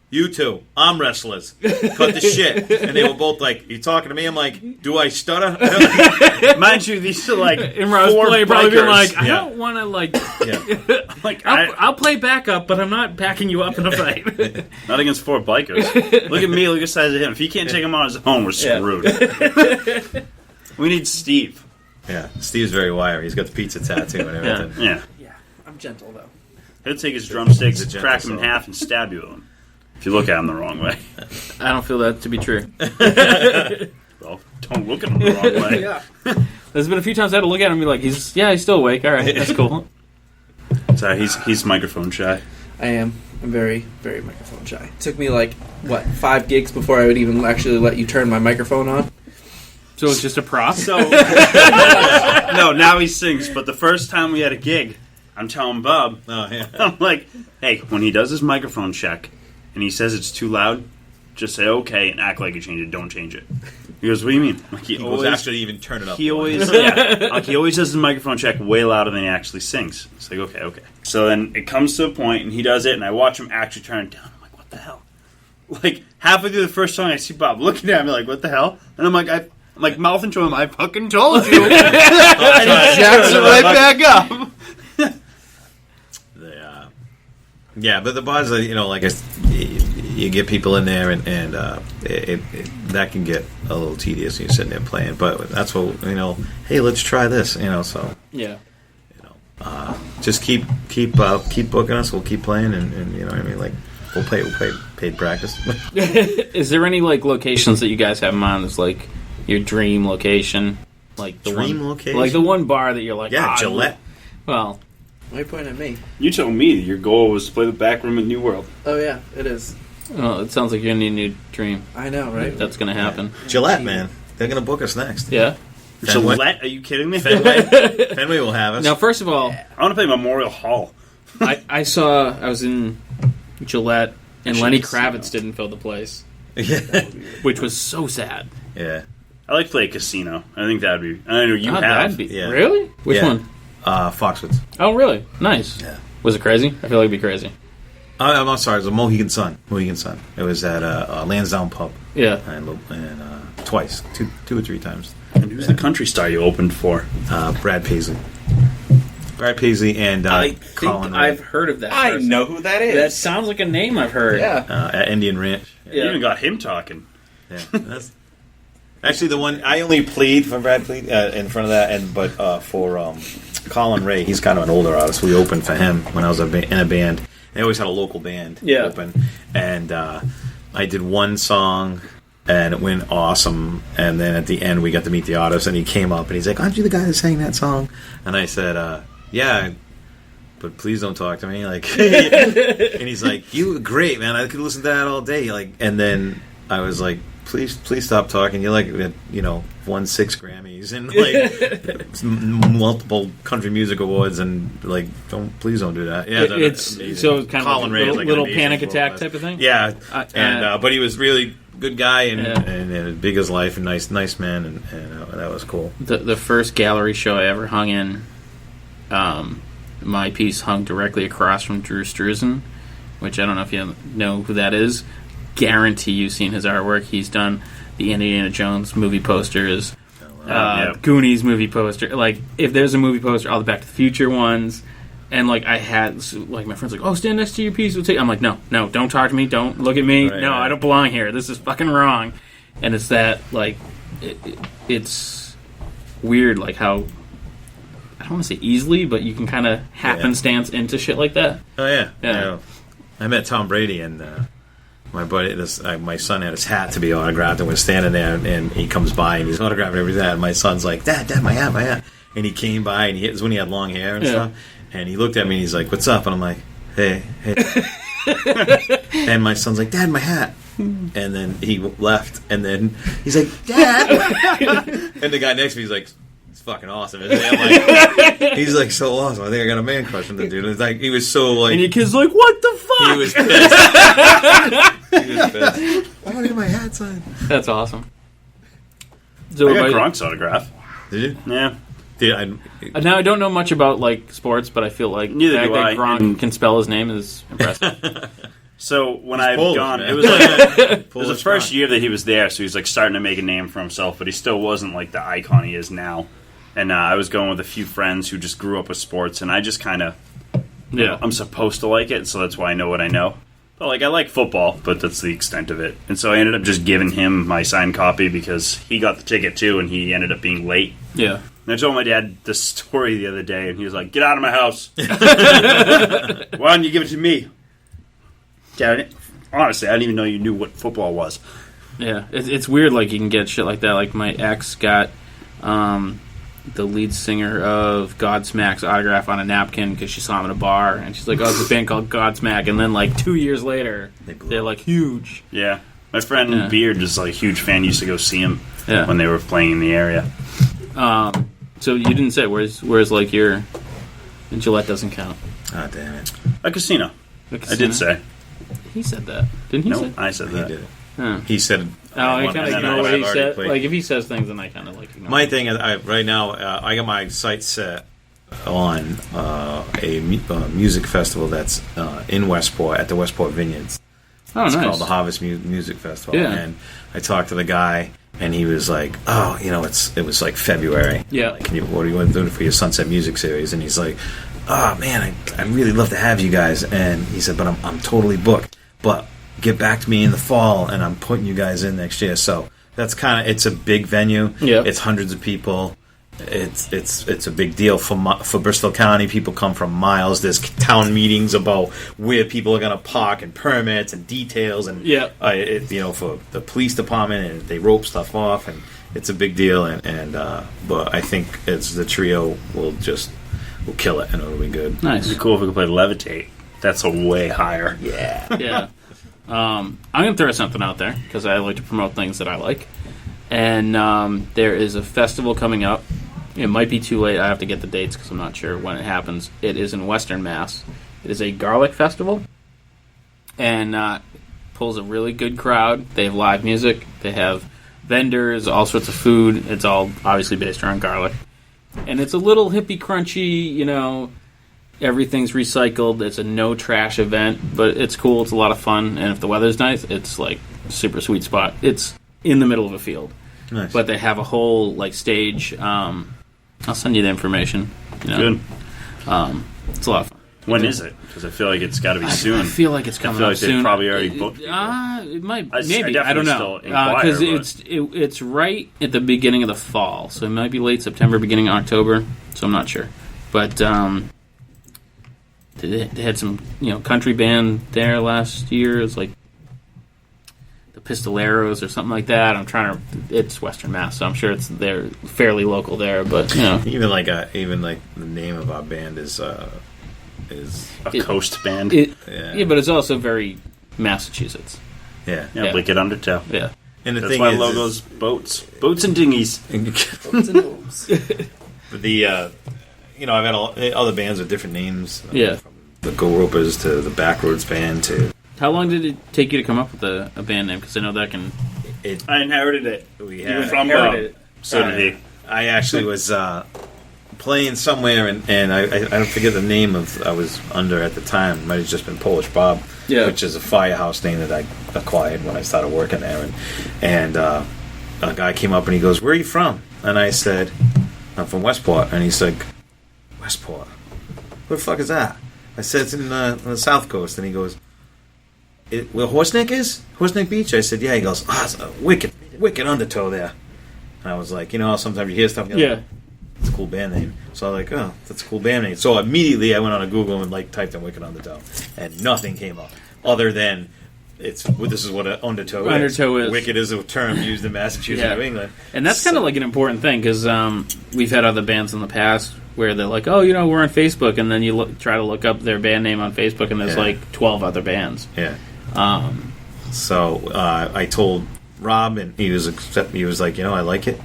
you two, arm wrestlers, cut the shit." And they were both like, "You talking to me?" I'm like, "Do I stutter?" Mind you, these are in Rob's play, probably being like, "I don't want to I'll play backup, but I'm not backing you up in a fight." Not against 4 bikers. Look at me, look at the size of him. If he can't take him on his own, we're screwed. We need Steve. Yeah, Steve's very wiry. He's got the pizza tattoo and everything. Yeah. I'm gentle though. He'll take his drumsticks, crack them in half, and stab you with them. If you look at him the wrong way. I don't feel that to be true. Well, don't look at him the wrong way. Yeah. There's been a few times I had to look at him and be like, he's still awake. All right, that's cool. Sorry, he's microphone shy. I am. I'm very, very microphone shy. It took me 5 gigs before I would even actually let you turn my microphone on. So it's just a prop? So no, now he sings. But the first time we had a gig, I'm telling Bob, I'm like, "Hey, when he does his microphone check, and he says it's too loud, just say okay and act like you changed it. Don't change it. He goes, what do you mean? Like He goes after they even turn it up. He always, like he always does the microphone check way louder than he actually sings. It's like, okay. So then it comes to a point, and he does it, and I watch him actually turn it down. I'm like, what the hell? Like, halfway through the first song, I see Bob looking at me like, what the hell? And I'm like mouthing to him, I fucking told you. And he jacks it right back up. Yeah, but the bars are, like you get people in there, and that can get a little tedious when you're sitting there playing. But that's what, hey, let's try this, so. Yeah. Just keep booking us. We'll keep playing, and you know what I mean. Like we'll play paid practice. Is there any like locations that you guys have in mind? That's like your dream location, like the location, like the one bar that you're like, Gillette. Well, why are you pointing at me? You told me your goal was to play the back room at New World. Oh yeah, it is. well, it sounds like you're gonna need a new dream. I know, right? That's gonna happen. Gillette, man, they're gonna book us next. Yeah. Gillette? Are you kidding me? Fenway will have us. Now, first of all, I want to play Memorial Hall. I was in Gillette, and Lenny Kravitz didn't fill the place, Yeah. which was so sad. Yeah. I like to play a casino. I think that'd be. I know you have. That'd be Yeah. really. Which Yeah. one? Foxwoods. Oh, really? Nice. Yeah. Was it crazy? I feel like it'd be crazy. I'm sorry. It was a Mohegan Sun. It was at Lansdowne Pub. Yeah. And twice, two or three times. And who's the country star you opened for? Brad Paisley. And I think Colin Ray. I've heard of that. I person. know who that is. That sounds like a name I've heard. Yeah. At Indian Ranch. You even got him talking. Yeah. That's actually the one I only played for Brad Paisley in front of that, but for Colin Ray, he's kind of an older artist. We opened for him when I was in a band. They always had a local band open, and I did one song. And it went awesome. And then at the end, we got to meet the artist, and he came up, and he's like, "Aren't you the guy that sang that song?" And I said, "Yeah, but please don't talk to me." Like, and he's like, "You were great, man. I could listen to that all day." Like, and then I was like, "Please stop talking. You're like, won 6 Grammys and like multiple country music awards, and like, please don't do that." Yeah, It's amazing. so kind Colin of Ray a is like little an amazing panic attack vocalist. type of thing. Yeah, but he was really good guy and, Yeah. and big as life and nice man, and that was cool. The first gallery show I ever hung in, my piece hung directly across from Drew Struzan, which I don't know if you know who that is. Guarantee you've seen his artwork. He's done the Indiana Jones movie posters, Goonies movie poster. Like, if there's a movie poster, all the Back to the Future ones. And, like, I had, like, my friend's like, "Oh, stand next to your piece." I'm like, no, don't talk to me. Don't look at me. Right, no, right. I don't belong here. This is fucking wrong. And it's that, like, it's weird, like, how, I don't want to say easily, but you can kind of happenstance into shit like that. Oh yeah. Yeah. I met Tom Brady, and my buddy, my son had his hat to be autographed, and was standing there, and he comes by and he's autographing everything. And my son's like, "Dad, my hat," and he came by, and it was when he had long hair and stuff. And he looked at me and he's like, "What's up?" And I'm like, hey. And my son's like, "Dad, my hat." And then he left. And then he's like, "Dad." And the guy next to me, he's like, "It's fucking awesome, isn't it?" I'm like, he's like, "So awesome. I think I got a man crush on the dude." It's like, he was so like. And your kid's like, "What the fuck?" He was pissed. He was pissed. I want to get my hat signed. That's awesome. So I got about- Gronk's autograph. Did you? Yeah. Now I don't know much about like sports, but I feel like Neither the fact do that I. Gronk can spell his name is impressive. So when I've Polish, gone, man. it was like it was Polish the first Gronk. year that he was there, so he's like starting to make a name for himself, but he still wasn't like the icon he is now. And I was going with a few friends who just grew up with sports, and I just kind of, I'm supposed to like it, so that's why I know what I know. But like I like football, but that's the extent of it. And so I ended up just giving him my signed copy because he got the ticket too, and he ended up being late. Yeah. And I told my dad this story the other day, and he was like, "Get out of my house! Why don't you give it to me?" Dad, honestly, I didn't even know you knew what football was. Yeah, it's weird. Like you can get shit like that. Like my ex got the lead singer of Godsmack's autograph on a napkin because she saw him in a bar, and she's like, "Oh, it's a band called Godsmack." And then like 2 years later, they're like huge. Yeah. My friend Beard is like a huge fan. Used to go see him when they were playing in the area. So you didn't say where's like your Gillette doesn't count. Oh, damn it. A casino. The I casino? did say. he said that. Didn't he No, say? I said He that. did it. Huh. He said. Oh, I want- kind of and then ignore what I've he already said. played. Like, if he says things, then I kind of like ignore My it. thing is, right now, I got my sights set on a music festival that's in Westport at the Westport Vineyards. Oh, It's nice. called the Harvest Music Festival. Yeah. And I talked to the guy, and he was like, "Oh, it was like February. Yeah. Like, what do you want to do for your Sunset Music Series?" And he's like, "Oh man, I'd really love to have you guys." And he said, "But I'm totally booked. But get back to me in the fall, and I'm putting you guys in next year." So that's it's a big venue. Yeah. It's hundreds of people. It's a big deal for Bristol County. People come from miles. There's town meetings about where people are going to park and permits and details and Yeah. for the police department, and they rope stuff off, and it's a big deal. But I think the trio will kill it, and it'll be good. Nice. It'd be cool if we could play Levitate. That's a way higher. Yeah. Yeah. I'm going to throw something out there because I like to promote things that I like. And there is a festival coming up. It might be too late. I have to get the dates because I'm not sure when it happens. It is in Western Mass. It is a garlic festival. And pulls a really good crowd. They have live music. They have vendors, all sorts of food. It's all obviously based around garlic. And it's a little hippie crunchy, everything's recycled. It's a no trash event, but it's cool. It's a lot of fun. And if the weather's nice, it's like super sweet spot. It's in the middle of a field. Nice. But they have a whole stage. I'll send you the information. Good. It's a lot of fun. When is it? Because I feel like it's got to be soon. I feel like it's coming I feel up like they've soon. probably already booked people. It might. I Maybe. I don't definitely know. still inquire, Because it's right at the beginning of the fall, so it might be late September, beginning of October. So I'm not sure. But they had some country band there last year. It was like the Pistoleros or something like that. It's Western Mass, so I'm sure they're fairly local there. But Even the name of our band is A coast band. Yeah. but it's also very Massachusetts. yeah. Yeah, Wicked Undertow. Yeah. And the That's thing why is, logo's boats and dinghies. I've had other bands with different names. Yeah. From the Go Ropers to the Backroads Band to How long did it take you to come up with a band name? Because I know that can. I inherited it. we Even had. from inherited Bob. So did he. I actually was playing somewhere, and I don't forget the name I was under at the time. It might have just been Polish Bob, which is a firehouse name that I acquired when I started working there. And a guy came up and he goes, "Where are you from?" And I said, "I'm from Westport." And he's like, "Westport? Where the fuck is that?" I said, "It's in on the South Coast." And he goes, "Where Horseneck is? Horseneck Beach?" I said, "Yeah." He goes, "Ah, it's a wicked Undertow there." And I was like, sometimes you hear stuff. And you're like, it's a cool band name. So I was like, oh, that's a cool band name. So immediately I went on to Google and typed in Wicked Undertow, and nothing came up other than this is what an undertow is. Wicked is a term used in Massachusetts, New England, and that's kind of like an important thing because we've had other bands in the past where they're like, oh, we're on Facebook, and then you try to look up their band name on Facebook, and there's like 12 other bands. Yeah. So I told Rob, and he was like, I like it,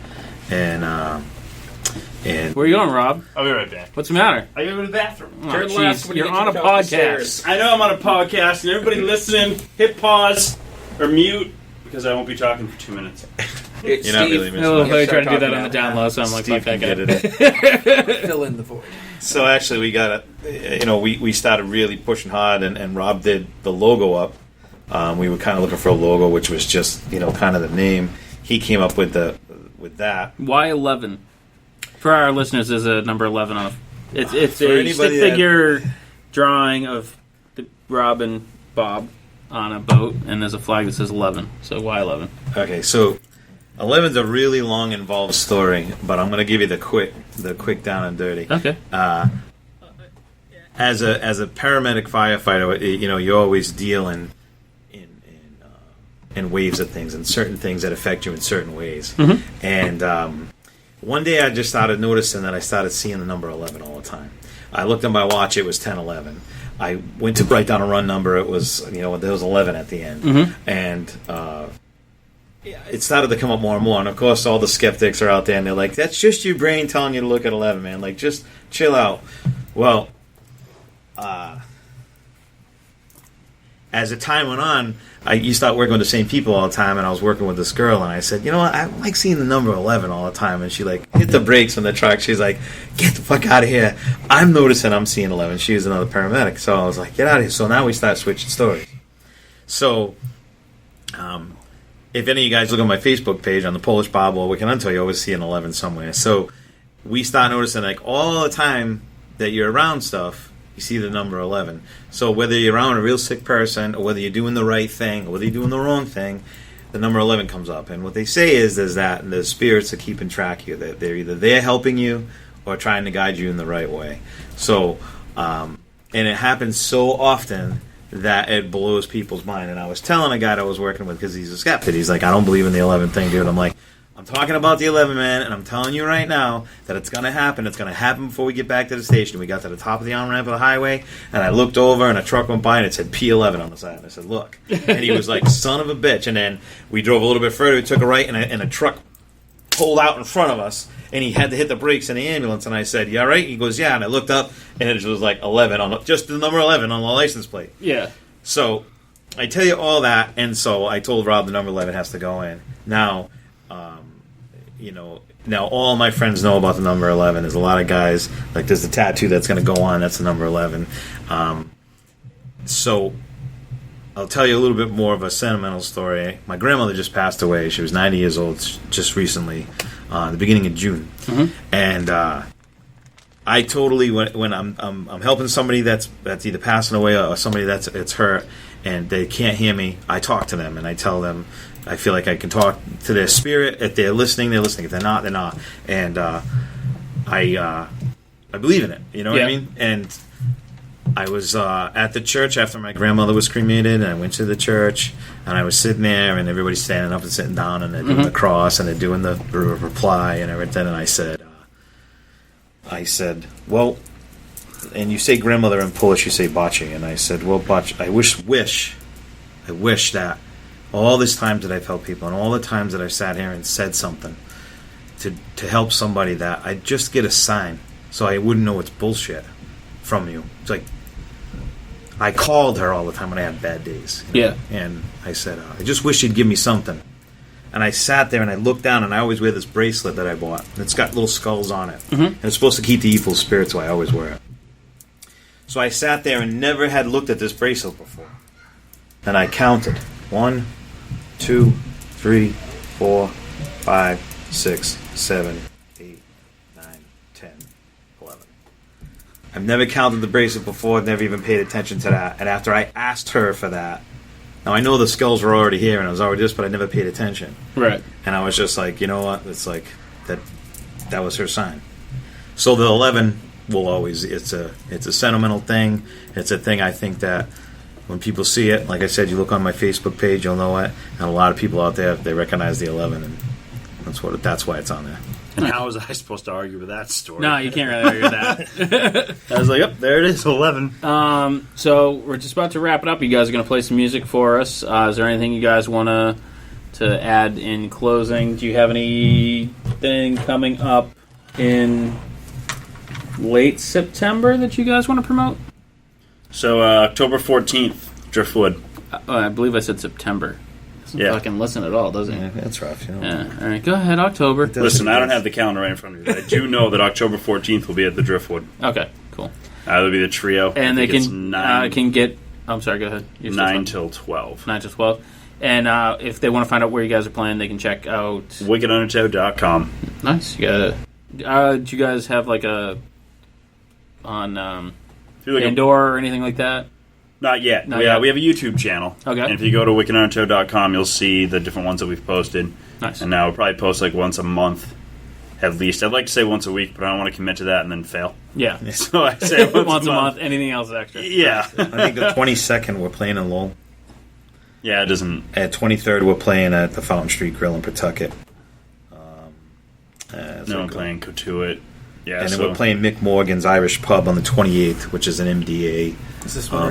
and where are you going, Rob? I'll be right back. What's the matter? I gotta go to the bathroom. Oh, Turn left jeez, when you you're get on a to the top of the podcast. stairs. I know I'm on a podcast, and everybody listening, hit pause or mute because I won't be talking for 2 minutes. You're not really missing Oh, much. I tried to do that on the down low, so I'm like, Steve fuck that can guy. get it. Fill in the void. So actually, we got we started really pushing hard, and Rob did the logo up. We were kind of looking for a logo, which was just kind of the name. He came up with that. Why 11? For our listeners, there's a number 11 on it. It's For a anybody stick figure drawing of Rob and Bob on a boat, and there's a flag that says 11. So why 11? Okay, so 11's a really long, involved story, but I'm going to give you the quick down and dirty. Okay. As a paramedic firefighter, you always deal in waves of things and certain things that affect you in certain ways. Mm-hmm. And one day I just started noticing that I started seeing the number 11 all the time. I looked at my watch; it was 10:11. I went to write down a run number; it was there was 11 at the end, and it started to come up more and more. And of course, all the skeptics are out there, and they're like, "That's just your brain telling you to look at 11, man. Like, just chill out." Well, as the time went on, you start working with the same people all the time, and I was working with this girl, and I said, you know what, I like seeing the number 11 all the time, and she like hit the brakes on the truck. She's like, get the fuck out of here. I'm noticing I'm seeing 11. She was another paramedic, so I was like, get out of here. So now we start switching stories. So, if any of you guys look on my Facebook page on the Polish Bob or Wicked Undertow, you always see an 11 somewhere. So we start noticing like all the time that you're around stuff, you see the number 11. So whether you're around a real sick person or whether you're doing the right thing or whether you're doing the wrong thing, the number 11 comes up. And what they say is that the spirits are keeping track of you. That they're either there helping you or trying to guide you in the right way. So, and it happens so often that it blows people's mind. And I was telling a guy that I was working with, because he's a skeptic, he's like, I don't believe in the 11 thing, dude. I'm like, I'm talking about the 11, man, and I'm telling you right now that it's going to happen. It's going to happen before we get back to the station. We got to the top of the on-ramp of the highway, and I looked over, and a truck went by, and it said P11 on the side. And I said, look. And he was like, son of a bitch. And then we drove a little bit further, we took a right, and a truck pulled out in front of us, and he had to hit the brakes in the ambulance. And I said, you all right? He goes, yeah. And I looked up, and it was like 11, just the number 11 on the license plate. Yeah. So I tell you all that, and so I told Rob the number 11 has to go in. Now, now all my friends know about the number 11. There's a lot of guys, like there's the tattoo that's going to go on, that's the number 11. So I'll tell you a little bit more of a sentimental story. My grandmother just passed away. She was 90 years old just recently, the beginning of June. Mm-hmm. And I totally, when I'm helping somebody that's either passing away or somebody it's hurt and they can't hear me, I talk to them and I tell them I feel like I can talk to their spirit. If they're listening, they're listening. If they're not, they're not. And I believe in it. You know what I mean? And I was at the church after my grandmother was cremated, and I went to the church, and I was sitting there, and everybody's standing up and sitting down, and they're doing the cross, and they're doing the reply and everything. And I said, well, and you say grandmother in Polish, you say baci, and I said, well, baci, I wish that all this times that I've helped people, and all the times that I've sat here and said something to help somebody, that I just get a sign so I wouldn't know it's bullshit from you. It's like, I called her all the time when I had bad days. Yeah. And I said, I just wish you'd give me something. And I sat there and I looked down, and I always wear this bracelet that I bought. And it's got little skulls on it. Mm-hmm. And it's supposed to keep the evil spirits, so I always wear it. So I sat there and never had looked at this bracelet before. And I counted. 1, 2, 3, 4, 5, 6, 7, 8, 9, 10, 11. I've never counted the bracelet before. I've never even paid attention to that. And after I asked her for that, now I know the skulls were already here and I was already this, but I never paid attention. Right. And I was just like, you know what? It's like that was her sign. So the 11 will always, it's a sentimental thing. It's a thing I think that when people see it, like I said, you look on my Facebook page, you'll know it. And a lot of people out there, they recognize the 11, and that's why it's on there. And how was I supposed to argue with that story? No, you can't really argue with that. I was like, yep, there it is, 11. So we're just about to wrap it up. You guys are going to play some music for us. Is there anything you guys want to add in closing? Do you have anything coming up in late September that you guys want to promote? So October 14th, Driftwood. I believe I said September. Doesn't fucking listen at all, does he? Yeah, that's rough. You know? Yeah. All right, go ahead, October. Listen, I don't have the calendar right in front of me, but I do know that October 14th will be at the Driftwood. Okay, cool. It'll be the trio. And they can get... I'm sorry, go ahead. 9 till 12. 9 till 12. And if they want to find out where you guys are playing, they can check out... WickedUndertow.com. Nice. You got do you guys have like a... on Pandora or anything like that? Not yet. We have a YouTube channel. Okay. And if you go to WickedUndertow.com, you'll see the different ones that we've posted. Nice. And now we'll probably post like once a month, at least. I'd like to say once a week, but I don't want to commit to that and then fail. Yeah. So I say once a month. Anything else extra. Yeah. I think the 22nd we're playing in Lowell. Yeah, it doesn't... At 23rd we're playing at the Fountain Street Grill in Pawtucket. I'm playing Cotuit. Yeah, and then we're playing Mick Morgan's Irish Pub on the 28th, which is an MDA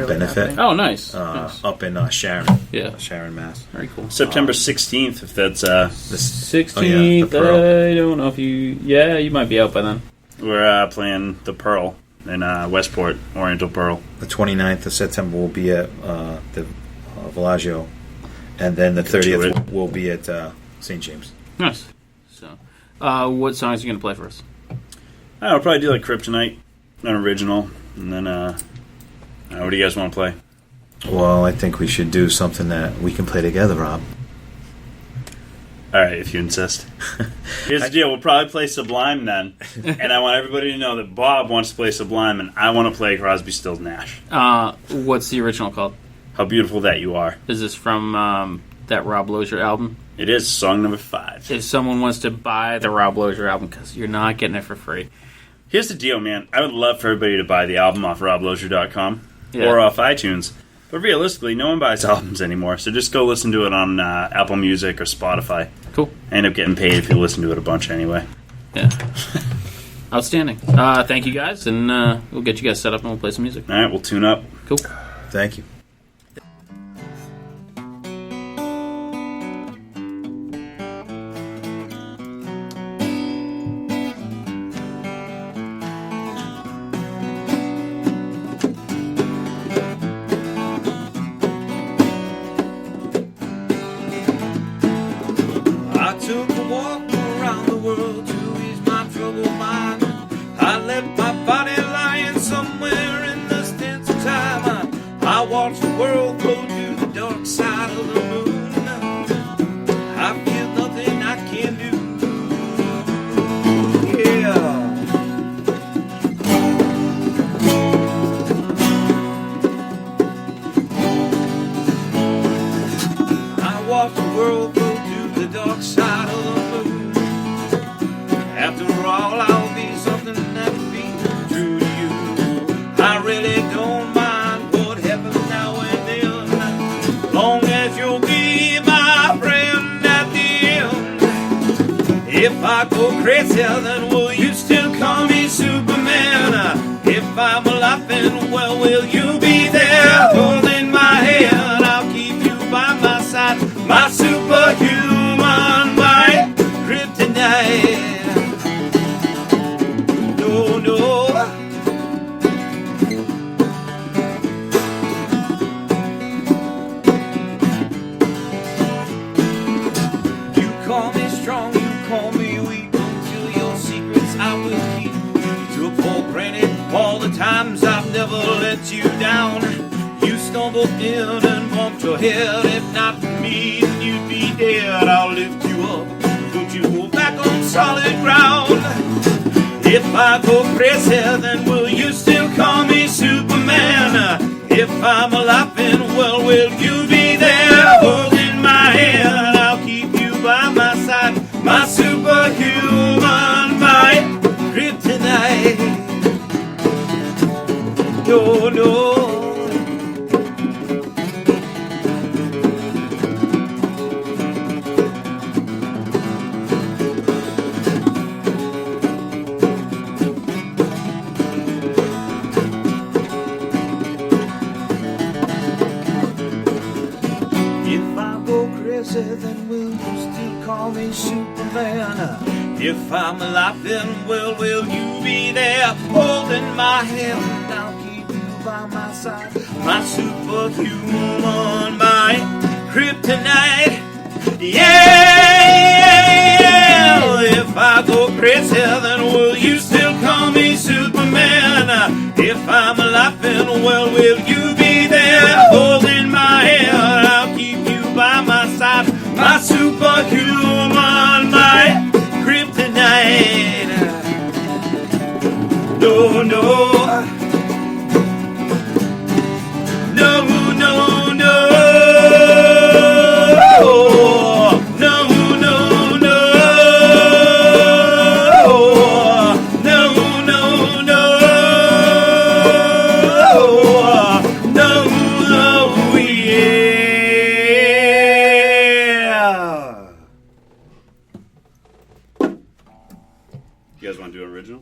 benefit. Oh, nice. Up in Sharon. Yeah. Sharon, Mass. Very cool. September 16th, if that's... the 16th, I don't know if you... Yeah, you might be out by then. We're playing the Pearl in Westport, Oriental Pearl. The 29th of September we'll be at the Bellagio, and then the Enjoy 30th it. will be at St. James. Nice. So, what songs are you going to play for us? I'll probably do like Kryptonite, an original, and then what do you guys want to play? Well, I think we should do something that we can play together, Rob. All right, if you insist. Here's the deal: we'll probably play Sublime then, and I want everybody to know that Bob wants to play Sublime, and I want to play Crosby, Stills, Nash. What's the original called? How Beautiful That You Are. Is this from that Rob Loesher album? It is song number 5. If someone wants to buy the Rob Loesher album, because you're not getting it for free. Here's the deal, man. I would love for everybody to buy the album off robloesher.com Yeah. or off iTunes. But realistically, no one buys albums anymore, so just go listen to it on Apple Music or Spotify. Cool. I end up getting paid if you listen to it a bunch anyway. Yeah. Outstanding. Thank you guys, and we'll get you guys set up and we'll play some music. All right, we'll tune up. Cool. Thank you. I took a walk around the world to ease my troubled mind. I left my body lying somewhere in the stench of time. I watched the world go to the dark side of the moon. I feel nothing I can do. Yeah. I watched the world go to the dark side of the moon. After all, I'll be something that will be true to you. I really don't mind what happens now and then, long as you'll be my friend at the end. If I go crazy, then will you still call me Superman? If I'm laughing, well, will you be there holding my hand? I'll keep you by my side, my superhuman, my kryptonite. No, no. You call me strong, you call me weak, until your secrets I will keep. You took for granted all the times I've never let you down. You stumbled in and bumped your head. If not for me, then you'd be dead. I'll lift you up, put you back on solid ground. If I go crazy, then will you still call me Superman? If I'm laughing, well, will you be there holding my hand? I'll keep you by my side, my superhuman, my kryptonite. No, no. If I go crazy, then will you still call me Superman? If I'm laughing, well, will you be there holding my hand? I'll keep you by my side, my superhuman, my kryptonite. Yeah, if I go crazy, then will you still call me Superman? If I'm laughing, well, will you be there holding my hand? I'll keep you by my side, my superhuman, my kryptonite. No, no. No, no, no. No, no, no. No, no, no. No, no, yeah. You guys want to do an original?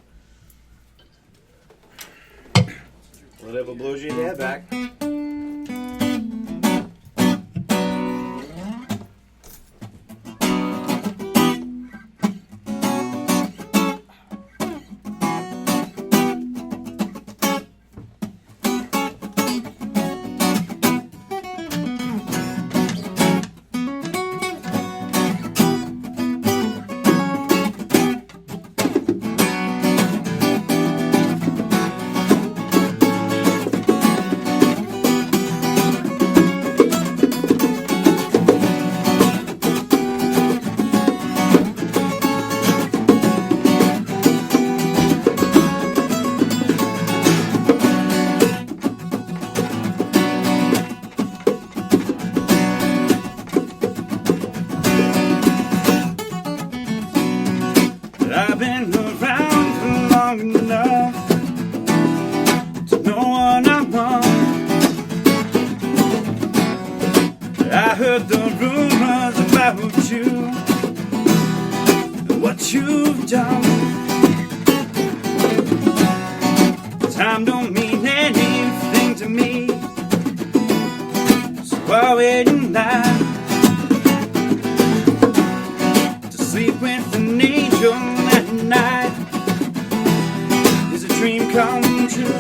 Whatever blows your hair back. long enough to know what I want. I heard the rumors about you and what you've done. Time don't mean anything to me, so I wait in line to sleep with an angel at night. Is a dream come true?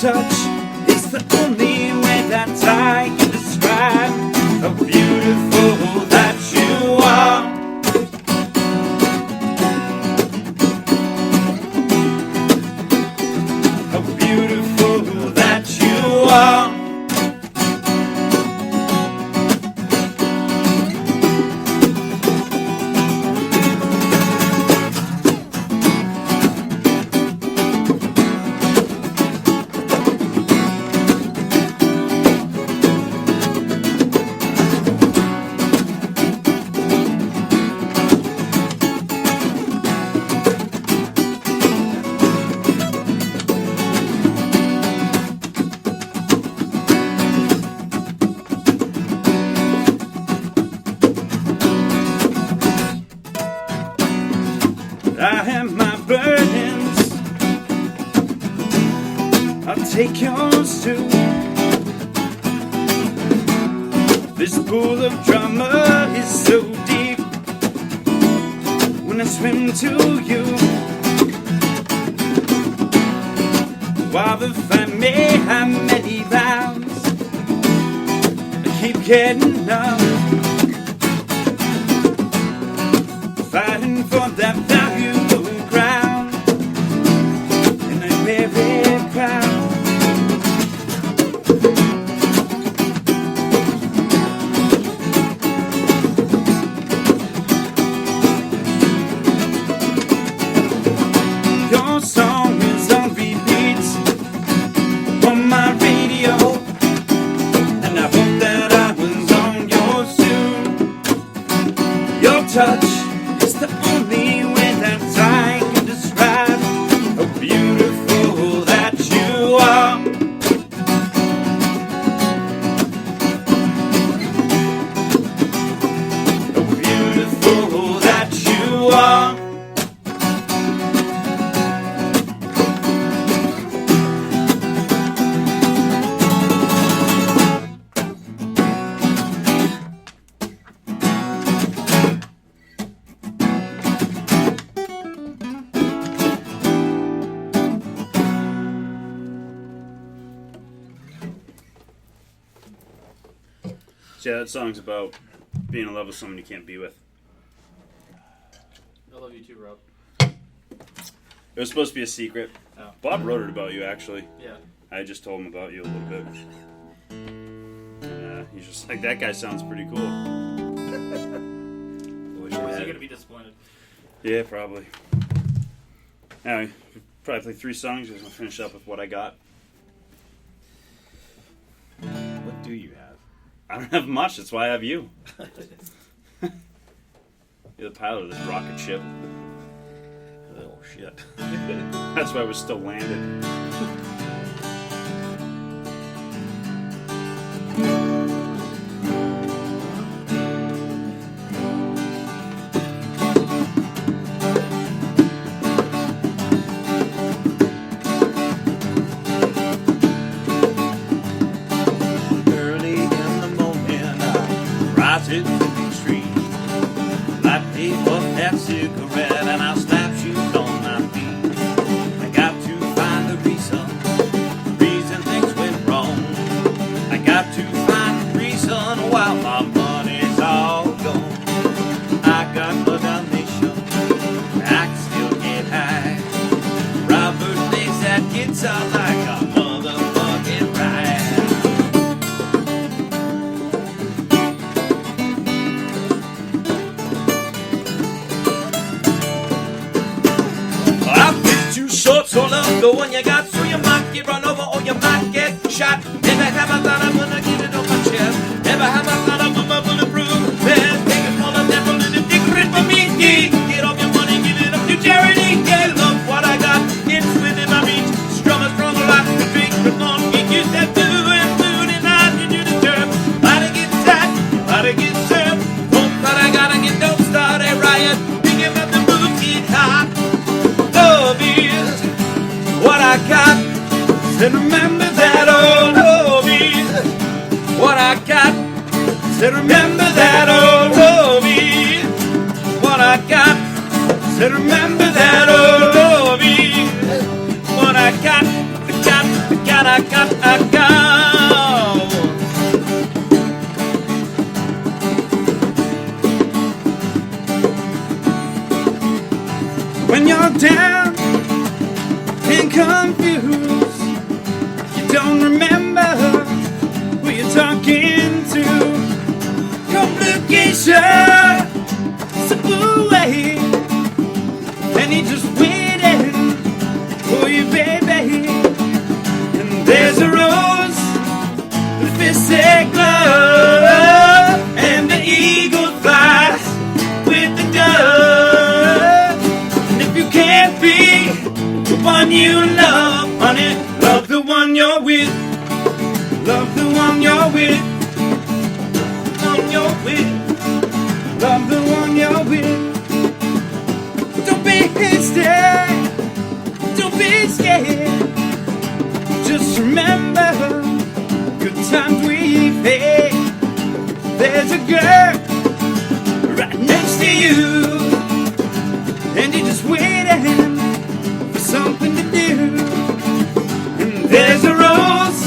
Touch is the only way that I can describe how beautiful that you are. How beautiful that you are. I have my burdens, I'll take yours too. This pool of drama is so deep when I swim to you. While the fight may have many rounds, I keep getting up, fighting for that valuable ground, and I'm very proud. Your song is on repeat on my radio, and I hope that I was on yours too. Your touch is the only way that I can describe how beautiful that you are. How beautiful that you are. So yeah, that song's about being in love with someone you can't be with. I love you too, Rob. It was supposed to be a secret. Oh. Bob wrote it about you, actually. Yeah. I just told him about you a little bit. And he's just like, that guy sounds pretty cool. Wish I Or is had he it. gonna be disappointed? Yeah, probably. Anyway, probably play 3 songs. Just gonna finish up with what I got. What do you have? I don't have much. That's why I have you. You're the pilot of this rocket ship. Oh, shit. That's why we're still landed. to the street. Light me up that cigarette and I'll slap shoes on my feet. I got to find the reason remember that old hobby, what I got. Said remember that old hobby, what I got. Said remember that old hobby, what I got. I got. When you're down and confused, you don't remember who you're talking to. Complication, slip away, and he just waiting for you, baby. And there's a rose, the fisted glove, and the eagle flies with the dove. And if you can't be the one you love, honey, love the one you're with. Love the one you're with. One you're with. Love the one you're with. Don't be hasty. Don't be scared. Just remember good times we've had. There's a girl right next to you, and you're just waiting for something to do. And there's a rose,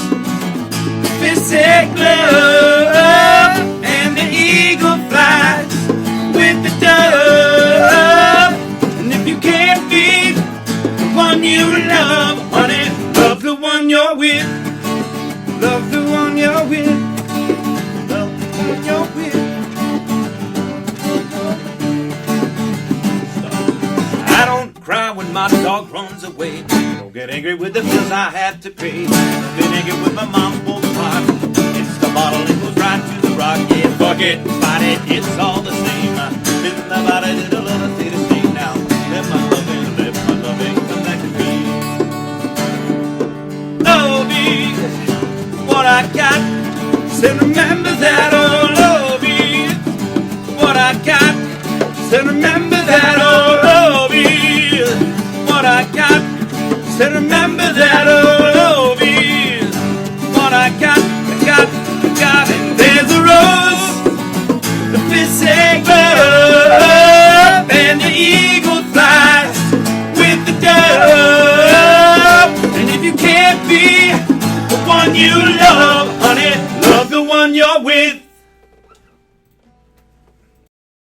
fisted glove, and the eagle flies with the dove. And if you can't be the one you love, honey, love the one you're with. Love the one you're with. Love the one you're with. I don't cry when my dog runs away. Don't get angry with the bills I have to pay. Don't get angry with my mom's broken heart. It's the bottle, it goes right to the rock. Yeah, fuck it, fight it, it's all the same. Been about it, it'll love us, stay the same now. Let my loving come back to me. Obi, what I got. Said remember that old Obi, what I got. Said remember that old Obi, what I got. Said remember that old Obi, what I got. And there's a rose, the fisted glove, and the eagle flies with the dove. And if you can't be the one you love, honey, love the one you're with.